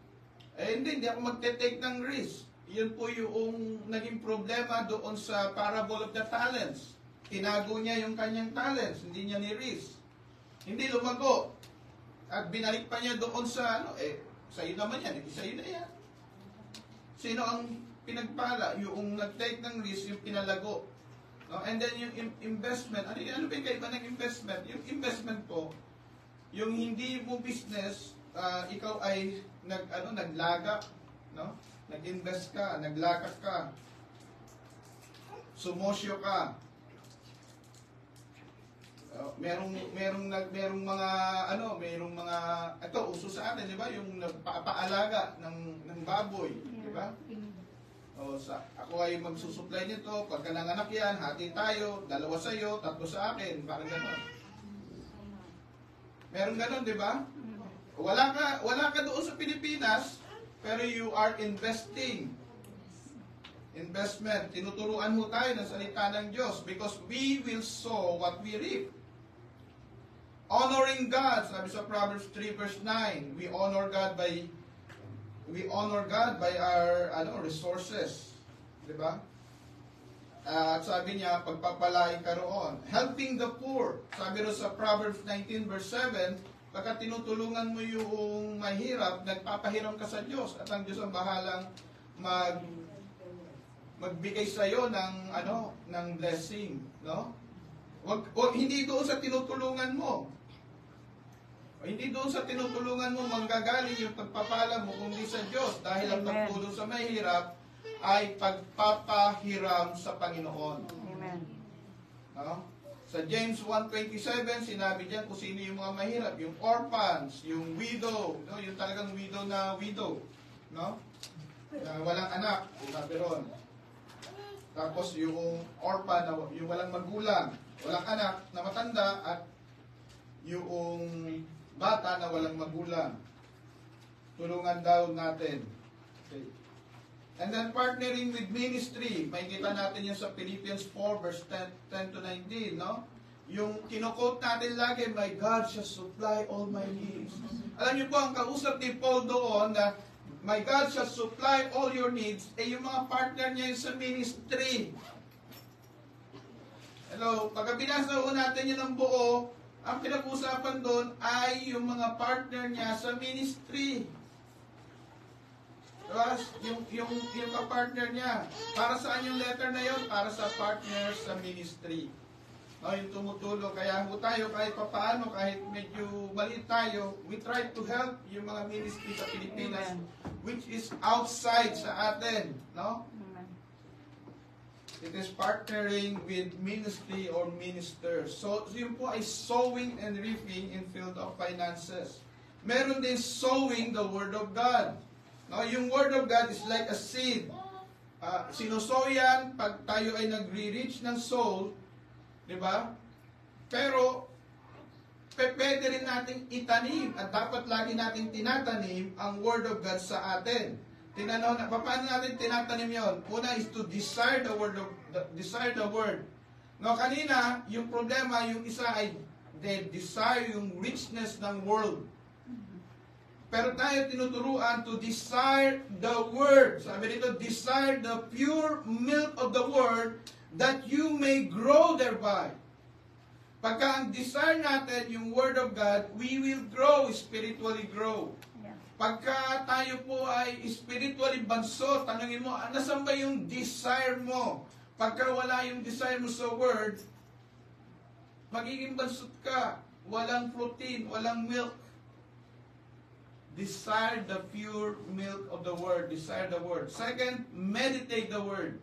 Eh hindi ako magte-take ng risk. Yun po yung naging problema doon sa parable of the talents. Tinago niya yung kanyang talents, hindi niya ni-risk. Hindi lumago. At binalik pa niya doon sa, sa'yo naman yan, sa'yo na yan. Sino ang pinagpala? Yung nag-take ng risk, yung pinalago. No? And then yung investment, ano ba yung kaiba ng investment? Yung investment po, yung hindi mo business, ikaw ay naglaga, no? Nag-invest ka, naglakad ka, sumosyo ka. Merong mga ito uso sa atin, di ba? Yung nagpapaalaga ng baboy, di ba? Ako ay magsusupply nito, pagka nanganak yan, hati tayo, 2 sa iyo, 3 sa akin, parang gano'n. Meron gano'n, di ba? Wala ka doon sa Pilipinas, pero you are investing. Investment. Tinuturuan mo tayo ng salita ng Diyos because we will sow what we reap. Honoring God, sabi sa Proverbs 3 verse 9, we honor God by our resources. Di ba? At sabi niya, pagpapalain ka roon. Helping the poor. Sabi rin sa Proverbs 19 verse 7, pagka tinutulungan mo yung mahirap, nagpapahiram ka sa Diyos at ang Diyos ang bahalang magbigay sa iyo ng blessing, no? Hindi doon sa tinutulungan mo. Hindi doon sa tinutulungan mo manggagaling yung pagpapala mo kundi sa Diyos dahil ang pagtulong sa mahirap ay pagpapahiram sa Panginoon. Amen. No? Sa James 1:27, sinabi diyan kung sino yung mga mahirap, yung orphans, yung widow, no, yung talagang widow, no? Na walang anak, sabi ron. Tapos yung orphan, yung walang magulang, walang anak na matanda, at yung bata na walang magulang. Tulungan daw natin. Okay. And then partnering with ministry, makikita natin yan sa Philippians 4 verse 10 to 19, no? Yung kino-quote natin lagi, my God shall supply all my needs. Alam niyo po, ang kausap ni Paul doon na my God shall supply all your needs, yung mga partner niya yung sa ministry. Hello, pagka binasa natin yun ng buo, ang pinag-usapan doon ay yung mga partner niya sa ministry. Diba? Yung ka-partner niya. Para saan yung letter na yun? Para sa partners sa ministry. No, yung tumutulong. Kaya po tayo, kahit papaano, kahit medyo maliit tayo, we try to help yung mga ministry sa Pilipinas, which is outside sa atin. No? It is partnering with ministry or ministers. So, yun po ay sowing and reaping in field of finances. Meron din sowing the Word of God. No, yung Word of God is like a seed. Sinusow yan pag tayo ay nagre-reach ng soul, di ba? Pero, pwede rin nating itanim at dapat lagi nating tinatanim ang Word of God sa atin. Paano natin tinatanim yon? Una is to desire the word. No, kanina, yung problema, yung isa ay they desire yung richness ng world. Pero tayo tinuturuan to desire the word. Sabi dito, desire the pure milk of the word that you may grow thereby. Pagka ang desire natin yung word of God, we will grow, spiritually grow. Pagka tayo po ay spiritually banso, tanungin mo, nasan ba yung desire mo? Pagka wala yung desire mo sa word, magiging bansot ka. Walang protein, walang milk. Desire the pure milk of the word. Desire the word. Second, meditate the word.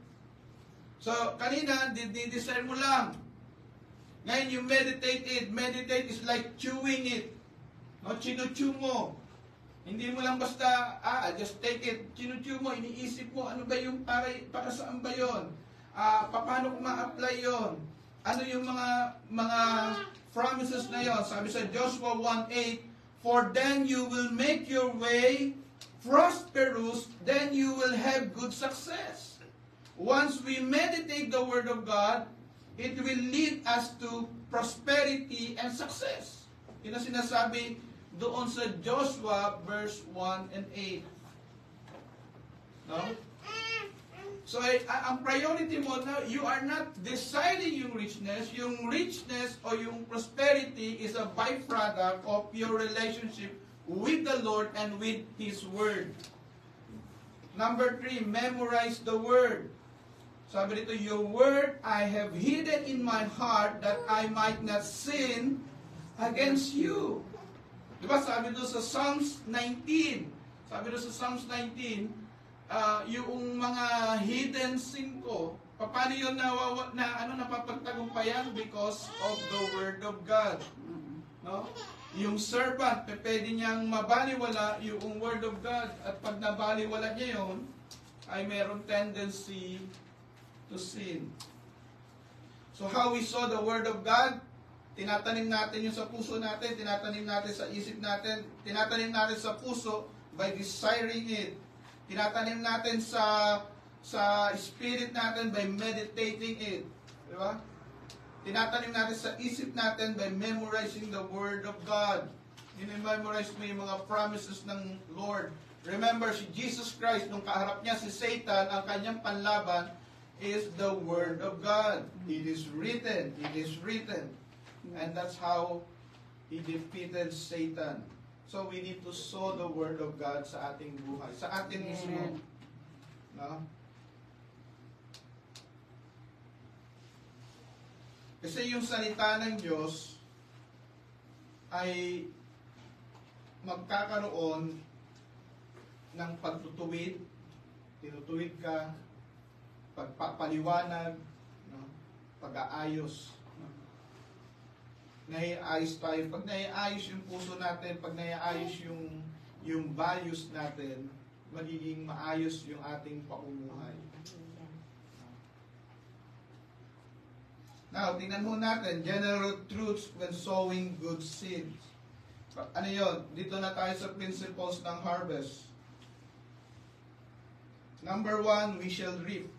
So, kanina, desire mo lang. Ngayon, you meditate it. Meditate is like chewing it. No, chinu-chew mo. Hindi mo lang basta, just take it. Chinu-chew mo, iniisip mo, ano ba yung para saan ba yun? Paano ko ma-apply yun? Ano yung mga promises na yun? Sabi sa Joshua 1:8, for then you will make your way prosperous, then you will have good success. Once we meditate the Word of God, it will lead us to prosperity and success. Yun ang sinasabi doon sa Joshua verse 1 and 8. No? So, ang priority mo na, you are not deciding yung richness. Yung richness o yung prosperity is a byproduct of your relationship with the Lord and with His Word. Number 3, memorize the Word. Sabi dito, your Word I have hidden in my heart that I might not sin against you. Diba? Sabi doon sa Psalms 19. Sabi doon sa Psalms 19, yung mga hidden sin ko, paano yun napapagtagumpayan? Because of the Word of God. No? Yung serpent, pwede niyang mabaliwala yung Word of God. At pag nabaliwala niya yun, ay mayroong tendency to sin. So how we saw the Word of God, tinatanim natin yung sa puso natin, tinatanim natin sa isip natin, tinatanim natin sa puso by desiring it. Tinatanim natin sa spirit natin by meditating it. Di ba? Tinatanim natin sa isip natin by memorizing the Word of God. Memorize mo yung mga promises ng Lord. Remember, si Jesus Christ, nung kaharap niya si Satan, ang kanyang panlaban is the Word of God. It is written. It is written. And that's how He defeated Satan. So we need to sow the Word of God sa ating buhay. Sa atin mismo. No? Kasi yung salita ng Diyos ay magkakaroon ng pagtutuwid, tinutuwid ka, pagpapaliwanag, no? Pag-aayos. No? Naiayos tayo. Pag naiayos yung puso natin, pag naiayos yung values natin, magiging maayos yung ating pamumuhay. Now, tingnan mo natin, general truths when sowing good seeds. Ano yun? Dito na tayo sa principles ng harvest. Number 1, we shall reap.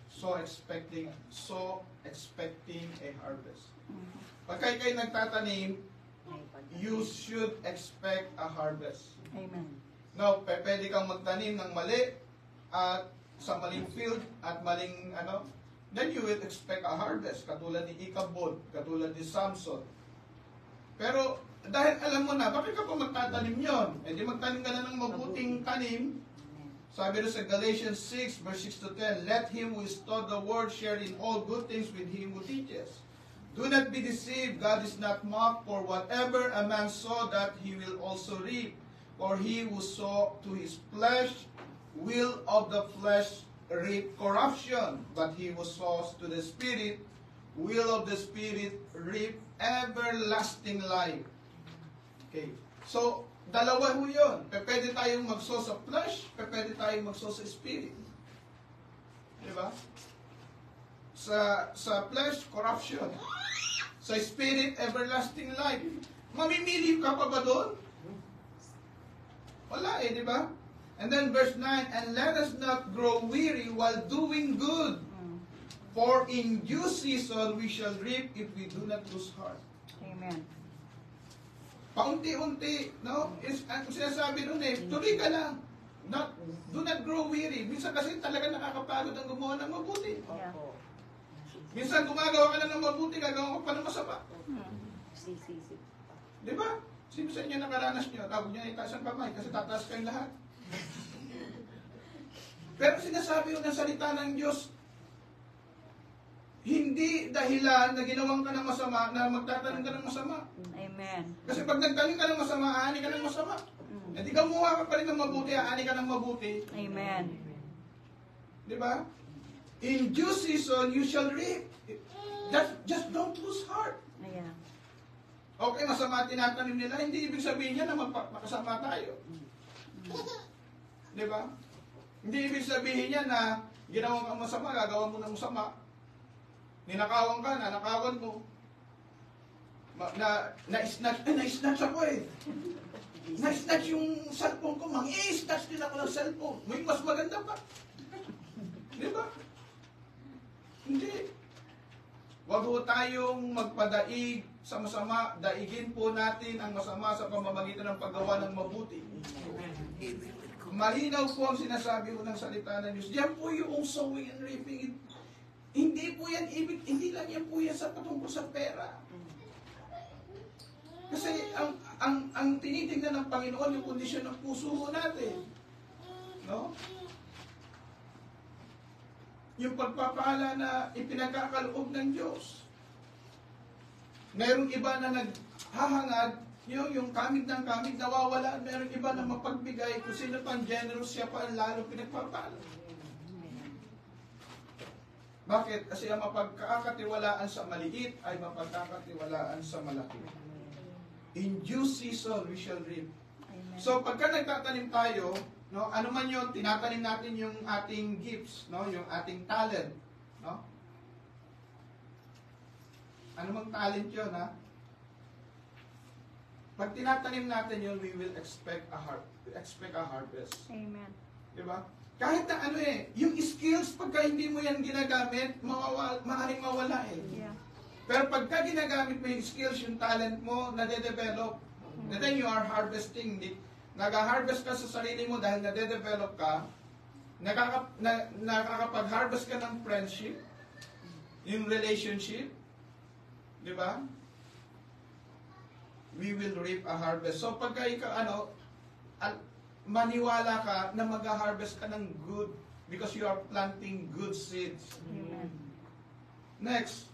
So expecting a harvest. Pag kayo nagtatanim, you should expect a harvest. Amen. No, pwede kang magtanim ng mali at sa maling field at maling then you will expect a harvest, katulad ni Ichabod, katulad ni Samson. Pero dahil alam mo na, bakit ka pa magtatanim yon? Eh di magtanim ka na ng mabuting tanim. Sabi rin sa Galatians 6, verse 6 to 10, let him who is taught the word share in all good things with him who teaches. Do not be deceived, God is not mocked, for whatever a man sow, that he will also reap. For he who sow to his flesh will of the flesh reap corruption, but he who sows to the Spirit will of the Spirit reap everlasting life. Okay. So, dalawa ho yun. Pwede tayong mag-sow sa flesh, pwede tayong mag-sow sa Spirit. Diba? Sa flesh, corruption. Sa Spirit, everlasting life. Mamimili ka pa ba doon? Wala di ba? And then verse 9, and let us not grow weary while doing good. For in due season we shall reap if we do not lose heart. Amen. Paunti-unti, no? Ang sinasabi nun tuloy ka lang. Do not grow weary. Minsan kasi talaga nakakapagod ang gumawa ng mabuti. Yeah. Minsan gumagawa ka lang ng mabuti, gagawa ka pa ng masama. Si. Di ba? Sino sa inyo nakaranas nyo? Tawag nyo na itaas ang kamay kasi tataas kayong lahat. Pero sinasabi ko ng salita ng Diyos, hindi dahilan na ginawang ka ng masama na magtatanim ka ng masama. Amen. Kasi pag nagtanim ka ng masama, aani ka ng masama. E di gumawa ka pa rin ng mabuti, aani ka ng mabuti. Amen. Di ba? In due season, you shall reap. Just don't lose heart. Ayan. Okay, masama tinatanim nila, hindi ibig sabihin niya na makasama tayo. Di ba? Hindi ibig sabihin niya na ginawa kang masama, gagawa mo ng masama. Ninakawan ka, nanakawan mo. Na-snatch ako eh. Na-snatch yung cellphone ko, mang-i-snatch din ako ng cellphone. May mas maganda pa. Di ba? Hindi. Huwag ho tayong magpadaig sa masama. Daigin po natin ang masama sa pamamagitan ng paggawa ng mabuti. Malinaw po ang sinasabi ko ng salita ng Diyos. Diyan po yung sowing and reaping. Hindi po yan ibig, hindi lang yan po yan sa patungkol sa pera. Kasi ang tinitingnan ng Panginoon yung kondisyon ng puso natin. No? Yung pagpapala na ipinagkakaloob ng Diyos. Mayroong iba na naghahangad, yung kamig ng kamig nawawala, mayroong iba na mapagbigay, kung sino pang generous siya pa ang lalo pinagpapala. Bakit? Kasi ang mapagkakatiwalaan sa maliit ay mapagkakatiwalaan sa malaki. In due season, we shall reap. So, pagka nagtatanim tayo, no, ano man yun, tinatanim natin yung ating gifts, no, yung ating talent, no? Ano mang talent yun, ha? Pag tinatanim natin yun, we will expect a harvest. Amen. Diba? Kahit na ano yung skills, pagka hindi mo yan ginagamit, maaaring mawala eh. Yeah. Pero pagka ginagamit mo yung skills, yung talent mo, nade-develop, then you are harvesting. Nag-harvest ka sa sarili mo dahil nade-develop ka, nakakapag-harvest ka ng friendship, yung relationship, di ba? We will reap a harvest. So pagka ikaw, maniwala ka na mag-harvest ka ng good because you are planting good seeds. Amen. Next,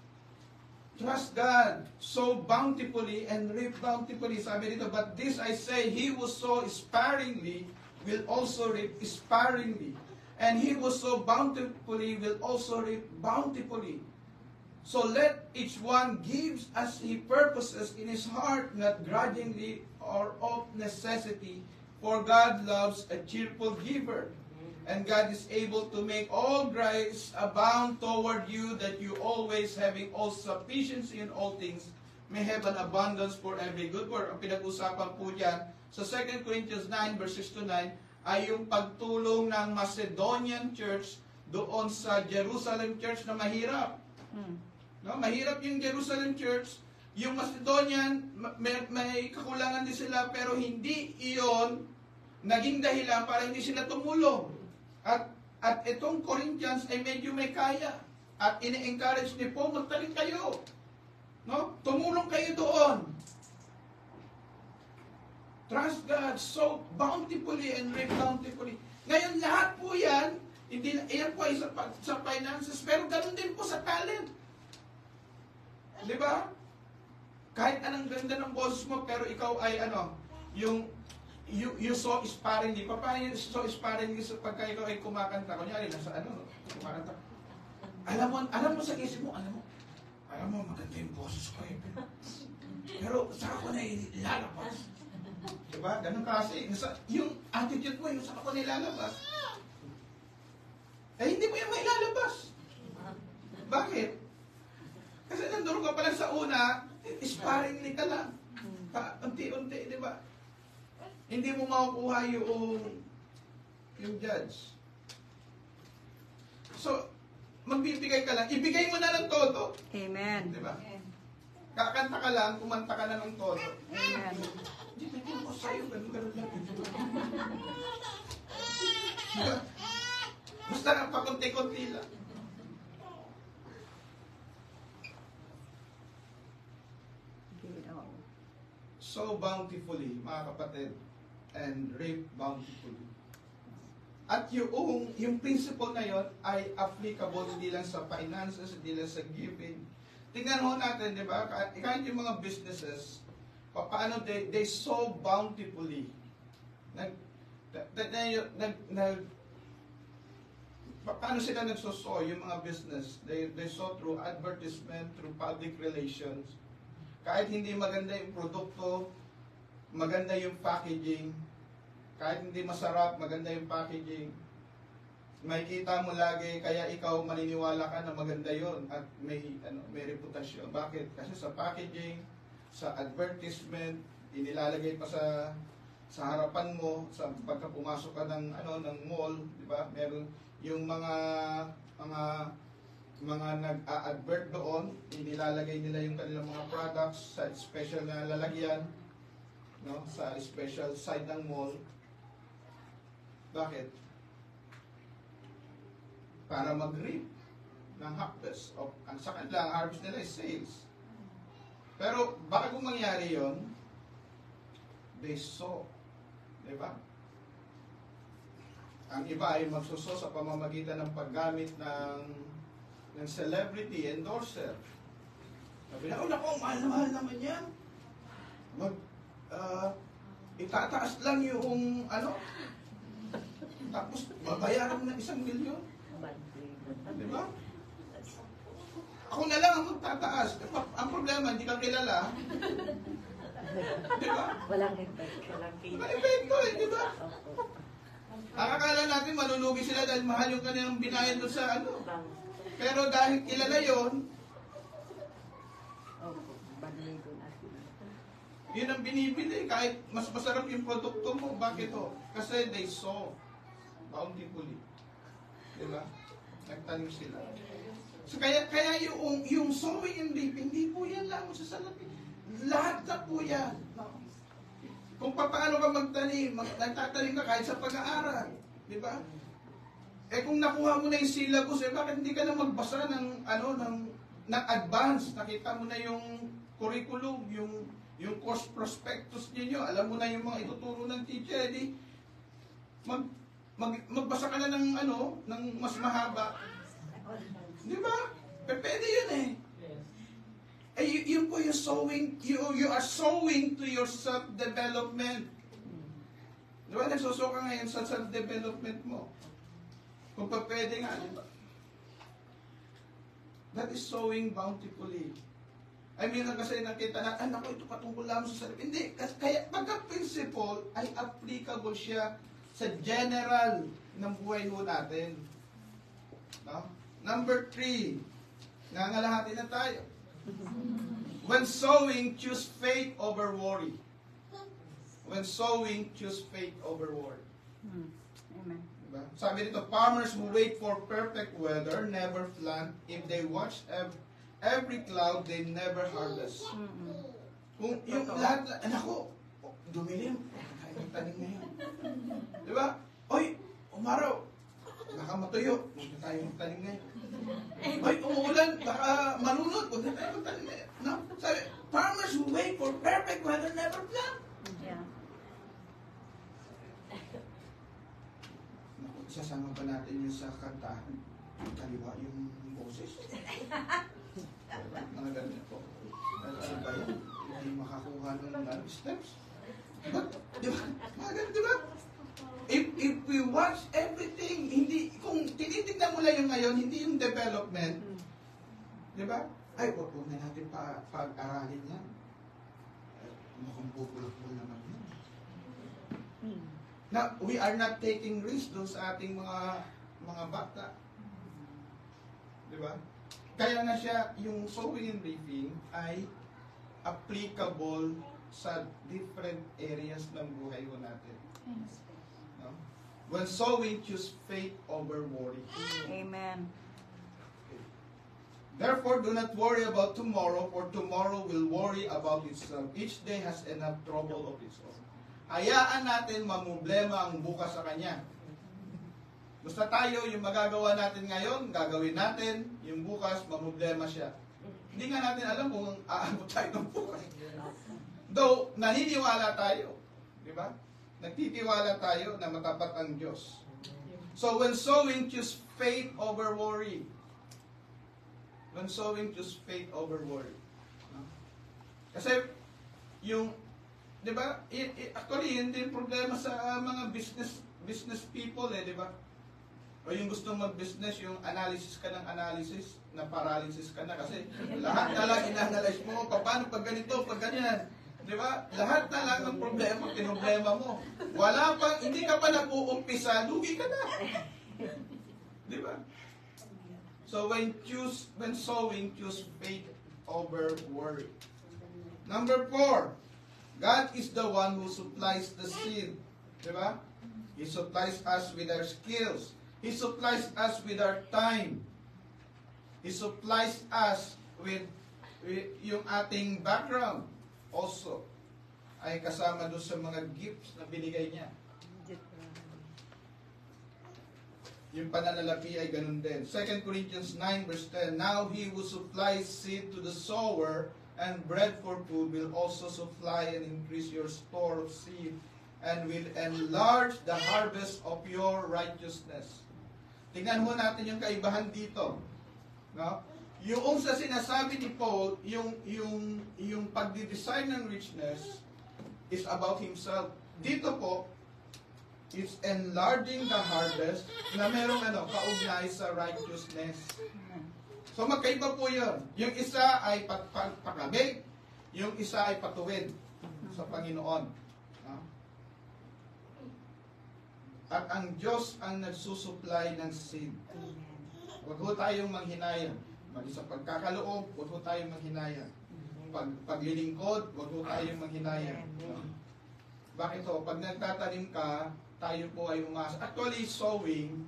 trust God sow bountifully and reap bountifully. Sabi dito, but this I say, he who sow sparingly will also reap sparingly. And he who sow bountifully will also reap bountifully. So let each one give as he purposes in his heart, not grudgingly or of necessity, for God loves a cheerful giver. And God is able to make all grace abound toward you, that you always, having all sufficiency in all things, may have an abundance for every good work. Ang pinag-usapan po dyan sa 2 Corinthians 9 verses 6 to 9 ay yung pagtulong ng Macedonian church doon sa Jerusalem church na mahirap. No, mahirap yung Jerusalem church. Yung Macedonian, may kakulangan din sila, pero hindi iyon naging dahilan para hindi sila tumulong. At itong Corinthians ay medyo may kaya. At ini-encourage ni Paul, magtanim kayo. No? Tumulong kayo doon. Trust God so bountifully and reap bountifully. Ngayon, lahat po yan, yan po ay sa finances, pero ganun din po sa talent. Di ba? Kahit anong ganda ng boses mo, pero ikaw ay you so sparingly. Paano yung so sparingly pagka ikaw ay kumakanta? Kunyari, nasa kumakanta. Alam mo sa isip mo, alam mo, maganda yung boses ko eh. Pero saka ko na ilalabas. Diba? Ganun kasi. Yung attitude mo, yung saka ko na ilalabas. Eh, hindi mo yan mailalabas. Bakit? Kasi nandun ka pa lang sa una, sparingly ka lang. Unti-unti, di ba? Hindi mo makukuha yung judge. So, magbibigay ka lang. Ibigay mo na ng todo. Amen. Di ba? Kakanta ka lang, kumanta ka na ng todo. Amen. Hindi ko sa'yo, ganun lang. Basta nga pakunti-kunti lang. sow bountifully, mga kapatid, and reap bountifully. At yung principle na yon ay applicable hindi lang sa finances, hindi lang sa giving. Tingnan ho natin, di ba? Kahit yung mga businesses, paano they sow bountifully. Paano sila nagsosow yung mga business? They sow through advertisement, through public relations. Kahit hindi maganda yung produkto, maganda yung packaging. Kahit hindi masarap, maganda yung packaging. Makikita mo lagi, kaya ikaw maniniwala ka na maganda yon at may reputasyon. Bakit? Kasi sa packaging, sa advertisement, inilalagay pa sa harapan mo, sa pagka pumasok ka ng mall, di ba? Meron yung mga nag-a-advert doon, inilalagay nila yung kanilang mga products sa special na lalagyan, no? Sa special side ng mall. Bakit? Para mag-reap ng harvest. Ang sa kanila, ang harvest nila is sales. Pero bago mangyari yon, they sow. Diba? Ang iba ay magsuso sa pamamagitan ng paggamit ng celebrity endorser. Sabi na, naku, mahal naman yan. Itataas lang yung tapos babayaran mo ng 1 milyon. Diba? Ako na lang ang magtataas. Ang problema, hindi ka kilala. Diba? Walang effect. May epekto diba? Akakala natin malulugi sila dahil mahal yung kanilang binayad doon sa Pero dahil kilala yon, yun ang binibili. Kahit mas masarap yung produkto mo. Bakit o? Kasi they sow bountifully. Diba? Nagtanim sila. So kaya yung sowing and reaping, hindi po yan lang sa salapi. Lahat na po yan. Kung paano ka magtanim, nagtatanim ka kahit sa pag-aaral. Di ba? Kung nakuha mo na yung syllabus, bakit hindi ka na magbasa ng advance? Nakita mo na yung curriculum, yung course prospectus ninyo, alam mo na yung mga ituturo ng teacher, magbasa ka na ng mas mahaba. Di ba? Pwede yun eh. Yun po yung sowing, you are sowing to your self-development. Di ba? Nagsoso ka ngayon sa self-development mo. Kung pa pwede nga, di ba? That is sowing bountifully. I mean, kasi nakita na, naku, ito patungkol lamang sa sarili. Hindi, kaya pagka-principle ay applicable siya sa general ng buhay ho natin. No? Number 3, nangalahati na tayo. When sowing, choose faith over worry. When sowing, choose faith over worry. Amen. Diba? Sabi dito, farmers who wait for perfect weather never plant. If they watch every cloud, they never harvest. Kung yung lahat, nako, dumilim, kaya magtanim ngayon. Diba? Oy, umaraw, baka matuyo, huwag na tayo magtanim ngayon. Oy, umuulan, baka malunod, huwag na tayo magtanim ngayon. No? Sabi, farmers who wait for perfect weather never plant. Yeah. Naku, isasama pa natin yung sa kantahan. Kaliwa yung boses. Mga ganyan po. Ano ba yan? Hindi makakuha ng steps. Diba? Mga ganyan, diba? If we watch everything, hindi, kung tinitignan mo lang yung ngayon, hindi yung development, diba? Ay, huwag na natin pag-aralin yan. Mukhang bubulak-bul naman yan. Now, we are not taking risks doon sa ating mga bata. Diba? Kaya nga siya, yung sowing and reaping ay applicable sa different areas ng buhay ko natin. No? When sowing, choose faith over worry. Amen. Therefore, do not worry about tomorrow, for tomorrow will worry about itself. Each day has enough trouble of its own. Hayaan natin mamumblema ang bukas sa Kanya. Basta tayo, yung magagawa natin ngayon, gagawin natin, yung bukas, mamumblema siya. Hindi nga natin alam kung aabot tayo ng bukas. Though, naniniwala tayo. Di ba? Nagtitiwala tayo na matapat ang Diyos. So, when sowing, choose faith over worry. When sowing, choose faith over worry. No? Kasi, yung, di ba, actually, hindi yung problema sa mga business people, di ba? O yung gustong mag-business, yung analysis ka ng analysis, na paralysis ka na kasi lahat na lang ina-analyze mo, paano pag ganito, pag ganyan. Di ba? Lahat na lang ng problema mo. Wala pa, hindi ka pa nag-uumpisa, lugi ka na. Di ba? So when sowing, choose faith over worry. Number 4, God is the one who supplies the seed. Di ba? He supplies us with our skills. He supplies us with our time. He supplies us with yung ating background. Also, ay kasama doon sa mga gifts na binigay niya. Yung pananalapi ay ganun din. 2 Corinthians 9 verse 10, Now he who supplies seed to the sower and bread for food will also supply and increase your store of seed and will enlarge the harvest of your righteousness. Tingnan mo natin yung kaibahan dito. No? Yung sa sinasabi ni Paul, yung pagdi-design ng richness is about himself. Dito po, it's enlarging the harvest na merong kaugnay sa righteousness. So magkaiba po yun. Yung isa ay pakabig, yung isa ay patuwid sa Panginoon. No? At ang Diyos ang nagsusupply ng seed. Huwag ho tayong manghinayang. Sa pagkakaloob, huwag ho tayong manghinayang. Paglilingkod, huwag ho tayong manghinayang. Bakit ho? Pag nagtatanim ka, tayo po ay umasa. Actually, sowing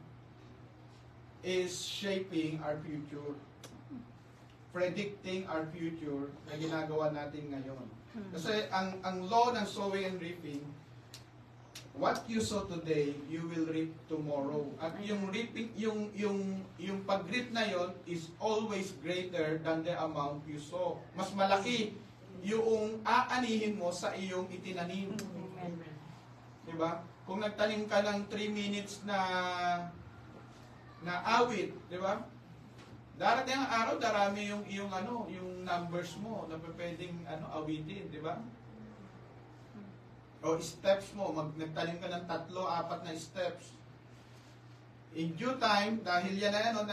is shaping our future. Predicting our future na ginagawa natin ngayon. Kasi ang law ng sowing and reaping, what you sow today, you will reap tomorrow. At yung reaping, yung pag-reap na yon is always greater than the amount you sow. Mas malaki yung aanihin mo sa iyong itinanim. Diba? Kung nagtanim ka ng 3 minutes na awit, diba? Darating ang araw, darami yung numbers mo na pwedeng awitin, diba? O steps mo, nagtanim ka ng 3, 4 na steps. In due time, dahil yan na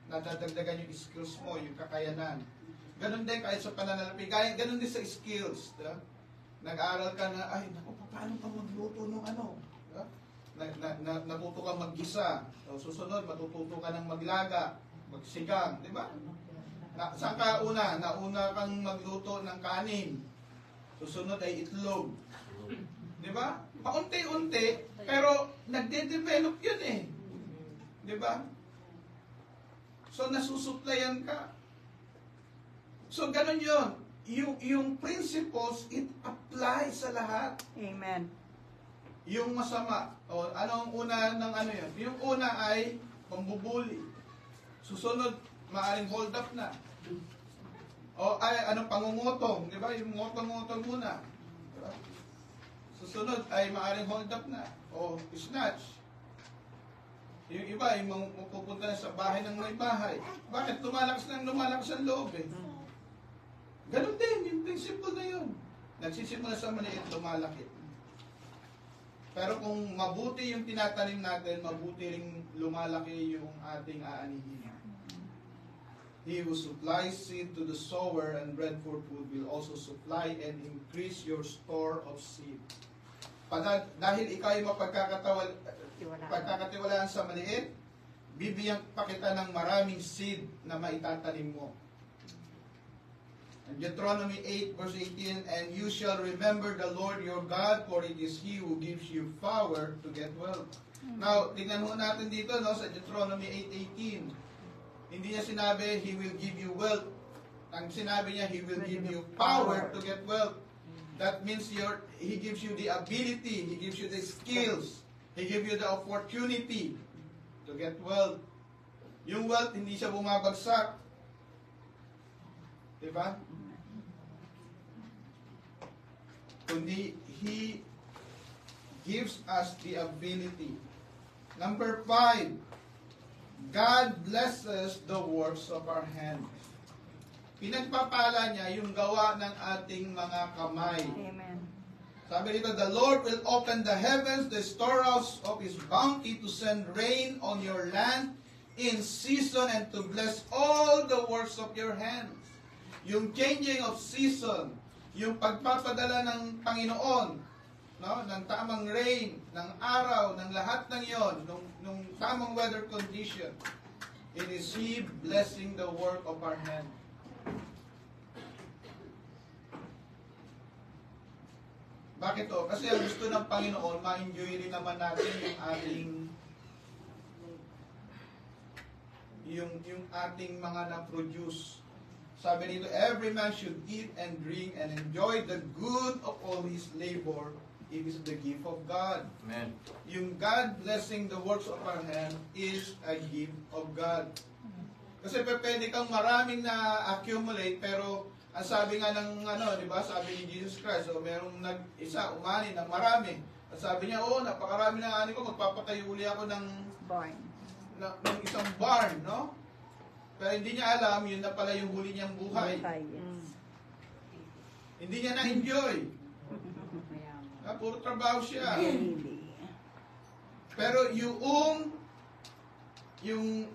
nadadagdagan yung skills mo, yung kakayanan. Ganon din kahit sa pananalapi, ganon din sa skills. Diba? Nag-aaral ka na, ay, naku, paano ka magluto ng Diba? Natuto ka maggisa. So, susunod, matututo ka ng maglaga, magsigang, di ba? Saan ka una? Nauna kang magluto ng kanin. Susunod ay itlog. Di ba? Paunti-unti, pero nagde-develop yun eh. Di ba? So, nasusuplayan ka. So, ganun yun. Yung principles, it applies sa lahat. Amen. Yung masama, o anong una ng yun? Yung una ay pambubuli. Susunod, maaring hold up na. O ay pangungutong, di ba? Yung ngotong-ngotong muna. Diba? Susunod ay maaring hold up na. O snatch. Yung iba, yung pupunta na sa bahay ng may bahay. Bakit? Lumalakas ang loob eh. Ganun din, yung principle na yun. Nagsisimula sa maliit, lumalaki. Pero kung mabuti yung tinatanim natin, mabuti ring lumalaki yung ating aanihin. He who supplies seed to the sower and bread for food will also supply and increase your store of seed. Dahil ikaw ay mapagkakatiwalaan sa maliit, bibigyan pa kita ng maraming seed na maitatanim mo. And Deuteronomy 8 verse 18, And you shall remember the Lord your God, for it is He who gives you power to get wealth. Now, tingnan mo natin dito sa Deuteronomy 8:18. Hindi niya sinabi, He will give you wealth. Ang sinabi niya, He will give you power to get wealth. That means He gives you the ability, He gives you the skills, He gives you the opportunity to get wealth. Yung wealth, hindi siya bumabagsak. Diba? kundi He gives us the ability. Number 5, God blesses the works of our hands. Pinagpapala niya yung gawa ng ating mga kamay. Amen. Sabi dito, the Lord will open the heavens, the storehouse of His bounty, to send rain on your land in season and to bless all the works of your hands. Yung changing of season, yung pagpapadala ng Panginoon, no, ng tamang rain, ng araw, ng lahat ng yon, nung tamang weather condition, it is He blessing the work of our hand. Bakit to? Kasi ang gusto ng Panginoon, ma-enjoy rin naman natin yung ating mga na-produce. Sabi dito, every man should eat and drink and enjoy the good of all his labor. It is the gift of God. Amen. Yung God blessing the works of our hand is a gift of God. Kasi pwede kang maraming na-accumulate, pero ang sabi nga ng di ba, sabi ni Jesus Christ, merong isa umani ng marami. At sabi niya, napakarami ng ani ko, magpapatayo uli ako ng Barn. ng isang barn, no? Pero hindi niya alam, yun na pala yung huli niyang buhay. Yes. Hindi niya na-enjoy. Puro trabaho siya. Really. Pero yung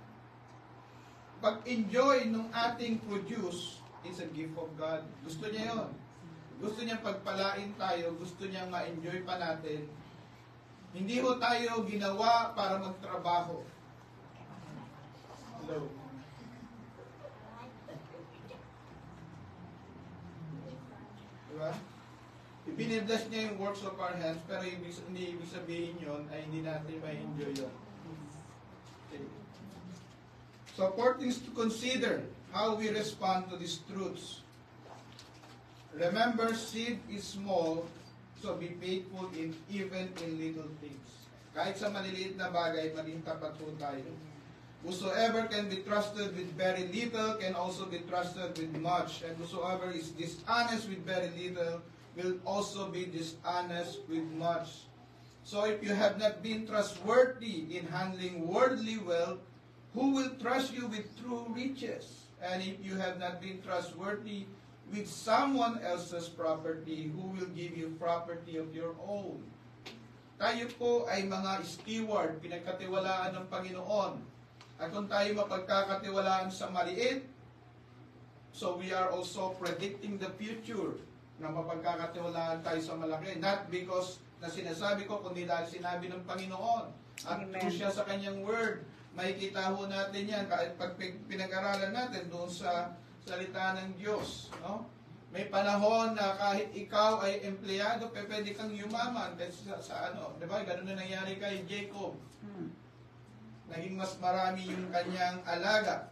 pag-enjoy ng ating produce, it's a gift of God. Gusto niya yon. Gusto niya pagpalain tayo, gusto niya ma-enjoy pa natin. Hindi ho tayo ginawa para magtrabaho. Hello. Diba? Ibinibless niya yung works of our hands, pero hindi ibig sabihin yun ay hindi natin ma-enjoy yun. Okay. So, 4 things to consider how we respond to these truths. Remember, seed is small, so be faithful even in little things. Kahit sa maliliit na bagay, maging tapat po tayo. Whosoever can be trusted with very little can also be trusted with much. And whosoever is dishonest with very little will also be dishonest with much. So if you have not been trustworthy in handling worldly wealth, who will trust you with true riches? And if you have not been trustworthy with someone else's property, who will give you property of your own? Tayo po ay mga steward, pinagkatiwalaan ng Panginoon. At kung tayo mapagkakatiwalaan sa maliit, so we are also predicting the future na mapagkakatiwalaan tayo sa malaki. Not because na sinasabi ko, kundi dahil sinabi ng Panginoon. At Amen. true siya sa kanyang word. Makikita ho natin yan kahit pag pinag-aralan natin doon sa salita ng Diyos. No? May panahon na kahit ikaw ay empleyado, pwede kang yumaman kasi sa ano. Diba? Ganun na nangyari kay Jacob. Naging mas marami yung kanyang alaga.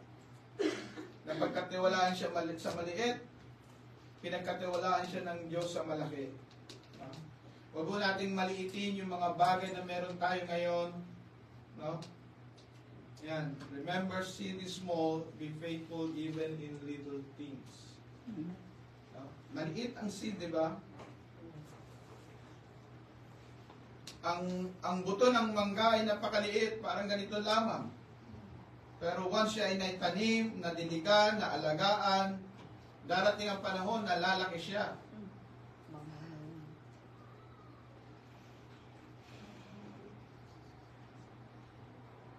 Napagkatiwalaan siya sa maliit, pinagkatiwalaan siya ng Diyos sa malaki. Huwag mo nating maliitin yung mga bagay na meron tayo ngayon. No? Yan. Remember, seed is small, be faithful even in little things. No? Maliit ang seed, di ba? Ang buto ng mangga ay napakaliit, parang ganito lamang. Pero once siya ay naitanim, nadiligan, naalagaan, darating ang panahon na lalaki siya.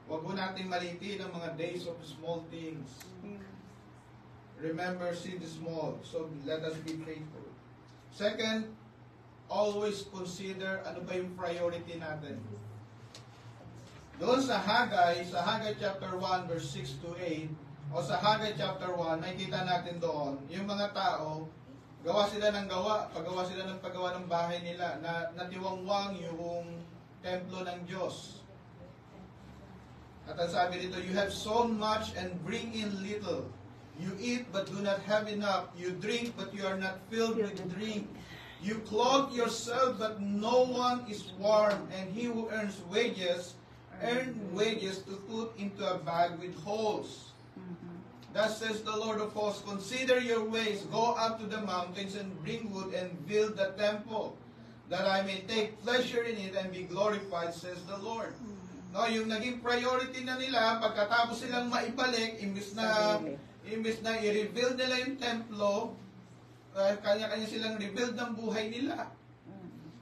Huwag mo natin maliitin ang mga days of small things. Remember, seed is small, so let us be faithful. Second, always consider ano ba yung priority natin. Doon sa Haggai chapter 1 verse 6 to 8, o sa Haggai chapter 1, nakikita natin doon, yung mga tao, gawa sila ng gawa, paggawa sila ng paggawa ng bahay nila, na natiwangwang yung templo ng Diyos. At ang sabi dito, you have sown much and bring in little. You eat but do not have enough. You drink but you are not filled with drink. You clothe yourself, but no one is warm, and he who earns wages to put into a bag with holes. Thus says the Lord of hosts, consider your ways, go up to the mountains and bring wood and build the temple, that I may take pleasure in it and be glorified, says the Lord. No, yung naging priority na nila, pagkatapos silang maibalik, imbis na i-rebuild nila yung templo, kanya-kanya silang rebuild ng buhay nila.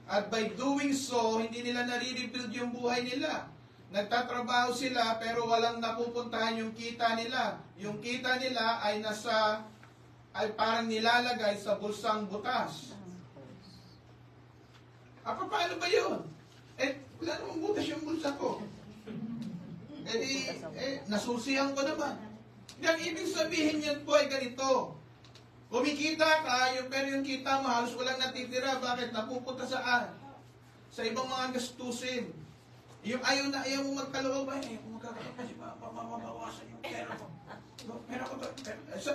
At by doing so, hindi nila nare-rebuild yung buhay nila. Nagtatrabaho sila pero walang napupuntahan yung kita nila. Yung kita nila ay parang nilalagay sa bulsang butas. Paano ba yun? Wala namang butas yung bulsa ko. Nasusihan ko naman. Ang ibig sabihin yan po ay ganito. Kumikita ka, pero yung kita mo halos walang natitira. Bakit? Napupunta saan? Sa ibang mga gastusin. Yung ayaw mo magkaloob, kung magkakaroon kasi mabawasan yung pera mo.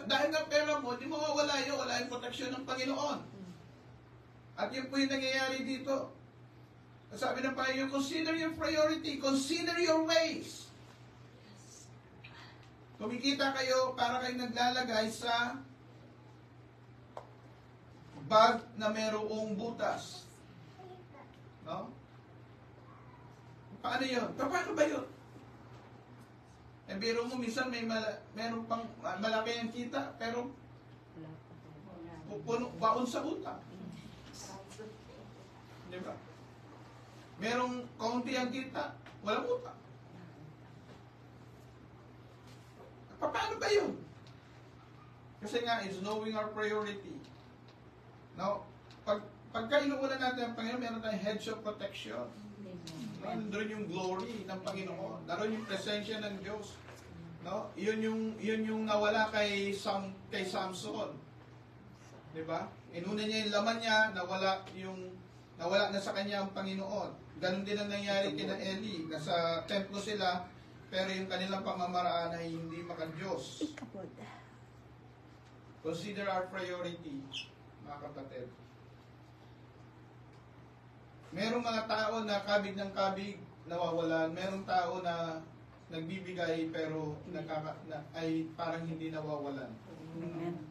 Dahil nga pera mo, di mawawala yun. Wala yung proteksyon ng Panginoon. At yun po yung nangyayari dito. Sabi ng Panginoon, consider your priority, consider your ways. Kumikita kayo para kayo naglalagay sa bag na merong butas. No? Paano yun? Paano ba yun? Biro mo, minsan meron pang malaki ang kita, pero baon sa utang. Di ba? Merong kaunti ang kita, walang utang. Paano ba yun? Kasi nga, it's knowing our priority. Now, pagka inuulan natin ang Panginoon, meron tayong hedge of protection. Nandun yung glory ng Panginoon. Naroon yung presensya ng Diyos. No? Yun yung nawala kay Samson. Di ba? Inuna niya yung laman niya, nawala na sa kanya ang Panginoon. Ganon din ang nangyari kina Eli. Nasa templo sila, pero yung kanilang pamamaraan ay hindi maka-Diyos. Consider our priority, mga kapatid. Merong mga tao na kabig ng kabig, nawawalan. Merong tao na nagbibigay pero ay parang hindi nawawalan. Amen.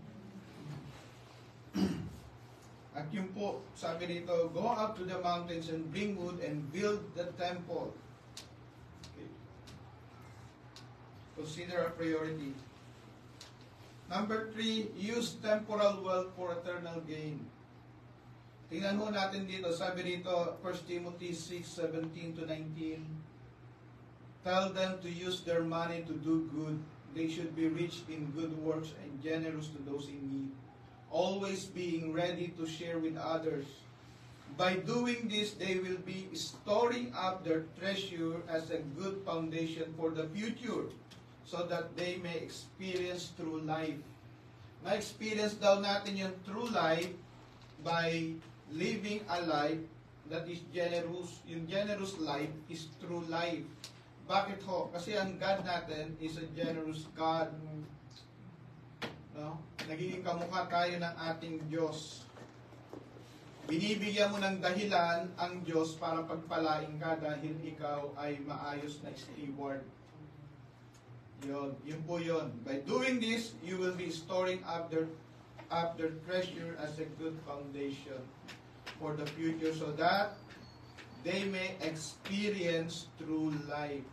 At yun po, sabi dito, go up to the mountains and bring wood and build the temple. Okay. Consider a priority. Number 3, use temporal wealth for eternal gain. Tingnan mo natin dito, sabi dito, 1 Timothy 6:17-19, tell them to use their money to do good. They should be rich in good works and generous to those in need, always being ready to share with others. By doing this, they will be storing up their treasure as a good foundation for the future, so that they may experience true life. Ma-experience daw natin yung true life by living a life that is generous. Yung generous life is true life. Bakit ho? Kasi ang God natin is a generous God. No? Nagiging kamukha tayo ng ating Diyos. Binibigyan mo ng dahilan ang Diyos para pagpalain ka dahil ikaw ay maayos na steward. Yun po yun. By doing this, you will be storing up their treasure as a good foundation for the future, so that they may experience true life.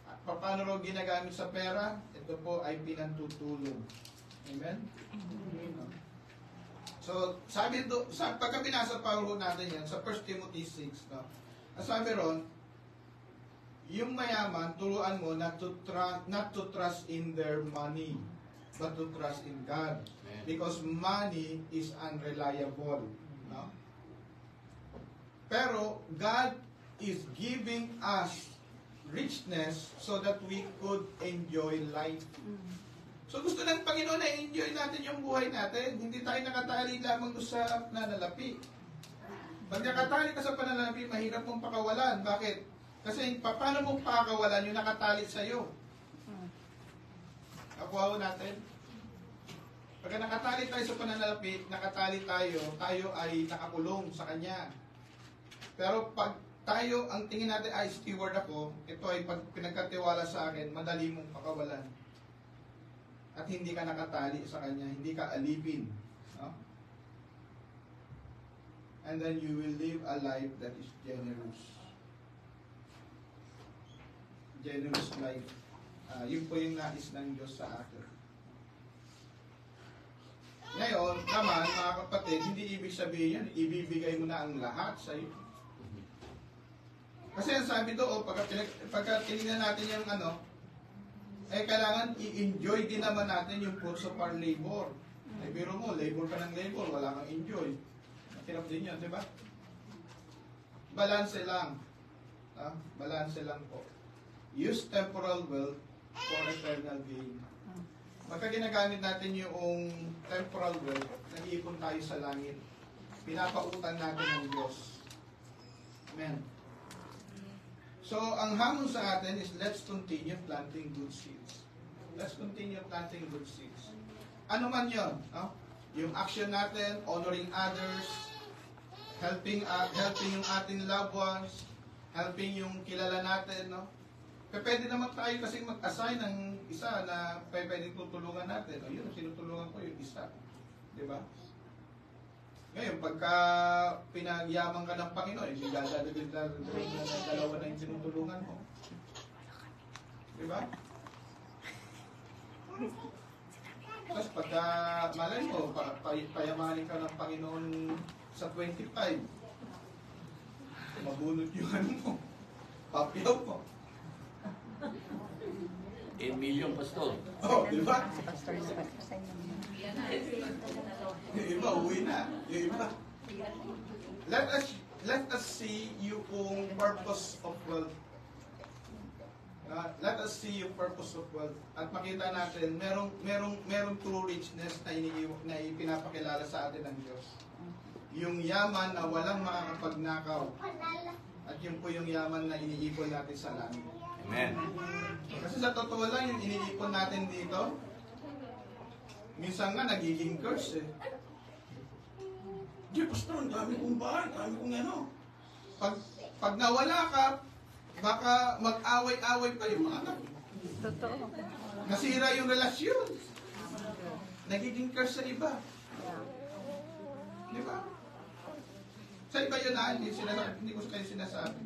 At paano ro ginagamit sa pera? Ito po ay pinantutulong. Amen? So, pagka binasa pa natin yan, sa 1 Timothy 6, no? Sabi ron, yung mayaman, turuan mo not to trust in their money, but to trust in God. Because money is unreliable. No? Pero God is giving us richness so that we could enjoy life. So gusto ng Panginoon na enjoy natin yung buhay natin. Hindi tayo nakatali lamang sa pananalapi. Pag nakatali ka sa pananalapi, mahirap mong pakawalan. Bakit? Kasi paano mong pakawalan yung nakatali sa'yo? Nakuha natin. Pagka nakatali tayo sa pananalapi, nakatali tayo ay nakakulong sa Kanya. Pero pag tayo, ang tingin natin ay steward ako, ito ay pag pinagkatiwala sa akin, madali mong pakawalan. at hindi ka nakatali sa Kanya, hindi ka alipin. No? And then you will live a life that is generous. Generous life. Yun po yung nais ng Diyos sa atin. Ngayon, naman, mga kapatid, hindi ibig sabihin yan, ibibigay mo na ang lahat sa iyo. Kasi ang sabi doon, pagka tinignan natin yung kailangan i-enjoy din naman natin yung fruits of our labor. Ay, biro mo, labor ka ng labor, wala kang enjoy. Hirap din yun, di ba? Balanse lang. Balanse lang po. Use temporal wealth for eternal gain. Pagka ginagamit natin yung temporal wealth, nag-iipon tayo sa langit. Pinapautan natin ng Diyos. Amen. So, ang hamon sa atin is let's continue planting good seeds. Let's continue planting good seeds. Ano man yun? No? Yung action natin, honoring others, helping yung ating loved ones, helping yung kilala natin, no? Pwede naman tayo kasi mag-assign ng isa na pwede tutulungan natin. O yun, sinutulungan ko yung isa. Di ba? Ngayon, pagka pinagyaman ka ng Panginoon, hindi dadalagin na dalawa na yung sinutulungan mo. Di ba? Tapos pagka, malay mo, payamanin ka ng Panginoon sa 25, mabunot yung ano mo, papiyaw mo. 8 million, Pastor. Oh, di ba? Yung iba, uwi na. Yung iba. Let us see yung purpose of wealth. Let us see yung purpose of wealth. At makita natin, merong true richness na ipinapakilala sa atin ng Diyos. Yung yaman na walang makakapagnakaw. At yun po yung yaman na iniipon natin sa langit. Amen. Kasi sa totoo lang, yung iniipon natin dito, minsan nga nagiging curse eh. Di, Pastor, ang dami kong bahay, dami kong ano. Pag nawala ka, baka mag-away-away pa yung mga anak. Totoo. Nasira yung relasyon. Nagiging curse sa iba. Di ba? Sa iba yun na, hindi ko kayo sinasabi.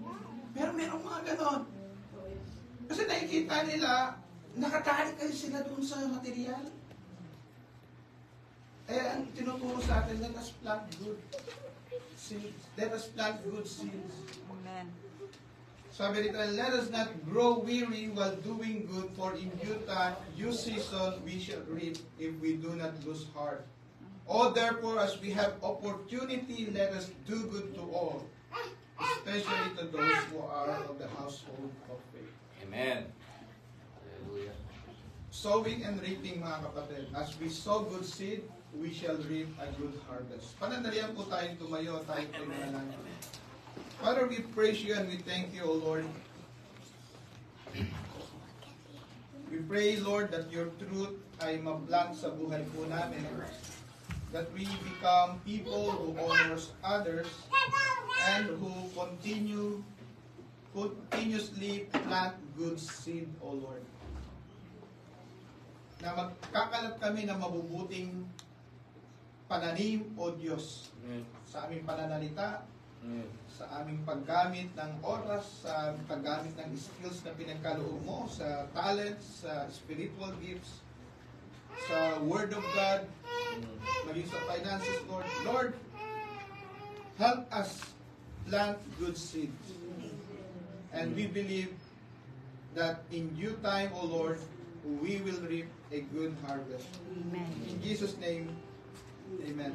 Pero merong mga ganon. Kasi nakikita nila, nakatali kayo sila doon sa material. Eh, ang tinuturo sa atin, let us plant good seeds. Let us plant good seeds. Amen. Sabi rito, let us not grow weary while doing good, for in due season we shall reap if we do not lose heart. Oh, therefore, as we have opportunity, let us do good to all, especially to those who are of the household of faith. Amen. Hallelujah. Sowing and reaping, mga kapatid. As we sow good seed, we shall reap a good harvest. Panandalian po tayong tumayo, tayo po manalangin. Father, we praise you and we thank you, O Lord. We pray, Lord, that your truth ay mablank sa buhay po namin. That we become people who honors others and who continuously plant good seed, O Lord. Na magkakalat kami ng mabubuting pananim, O Diyos, sa aming pananalita, sa aming paggamit ng oras, sa paggamit ng skills na pinagkaloob mo, sa talents, sa spiritual gifts, sa Word of God, maging sa finances, Lord. Lord, help us plant good seeds. And we believe that in due time, O Lord, we will reap a good harvest. Amen. In Jesus' name, amen.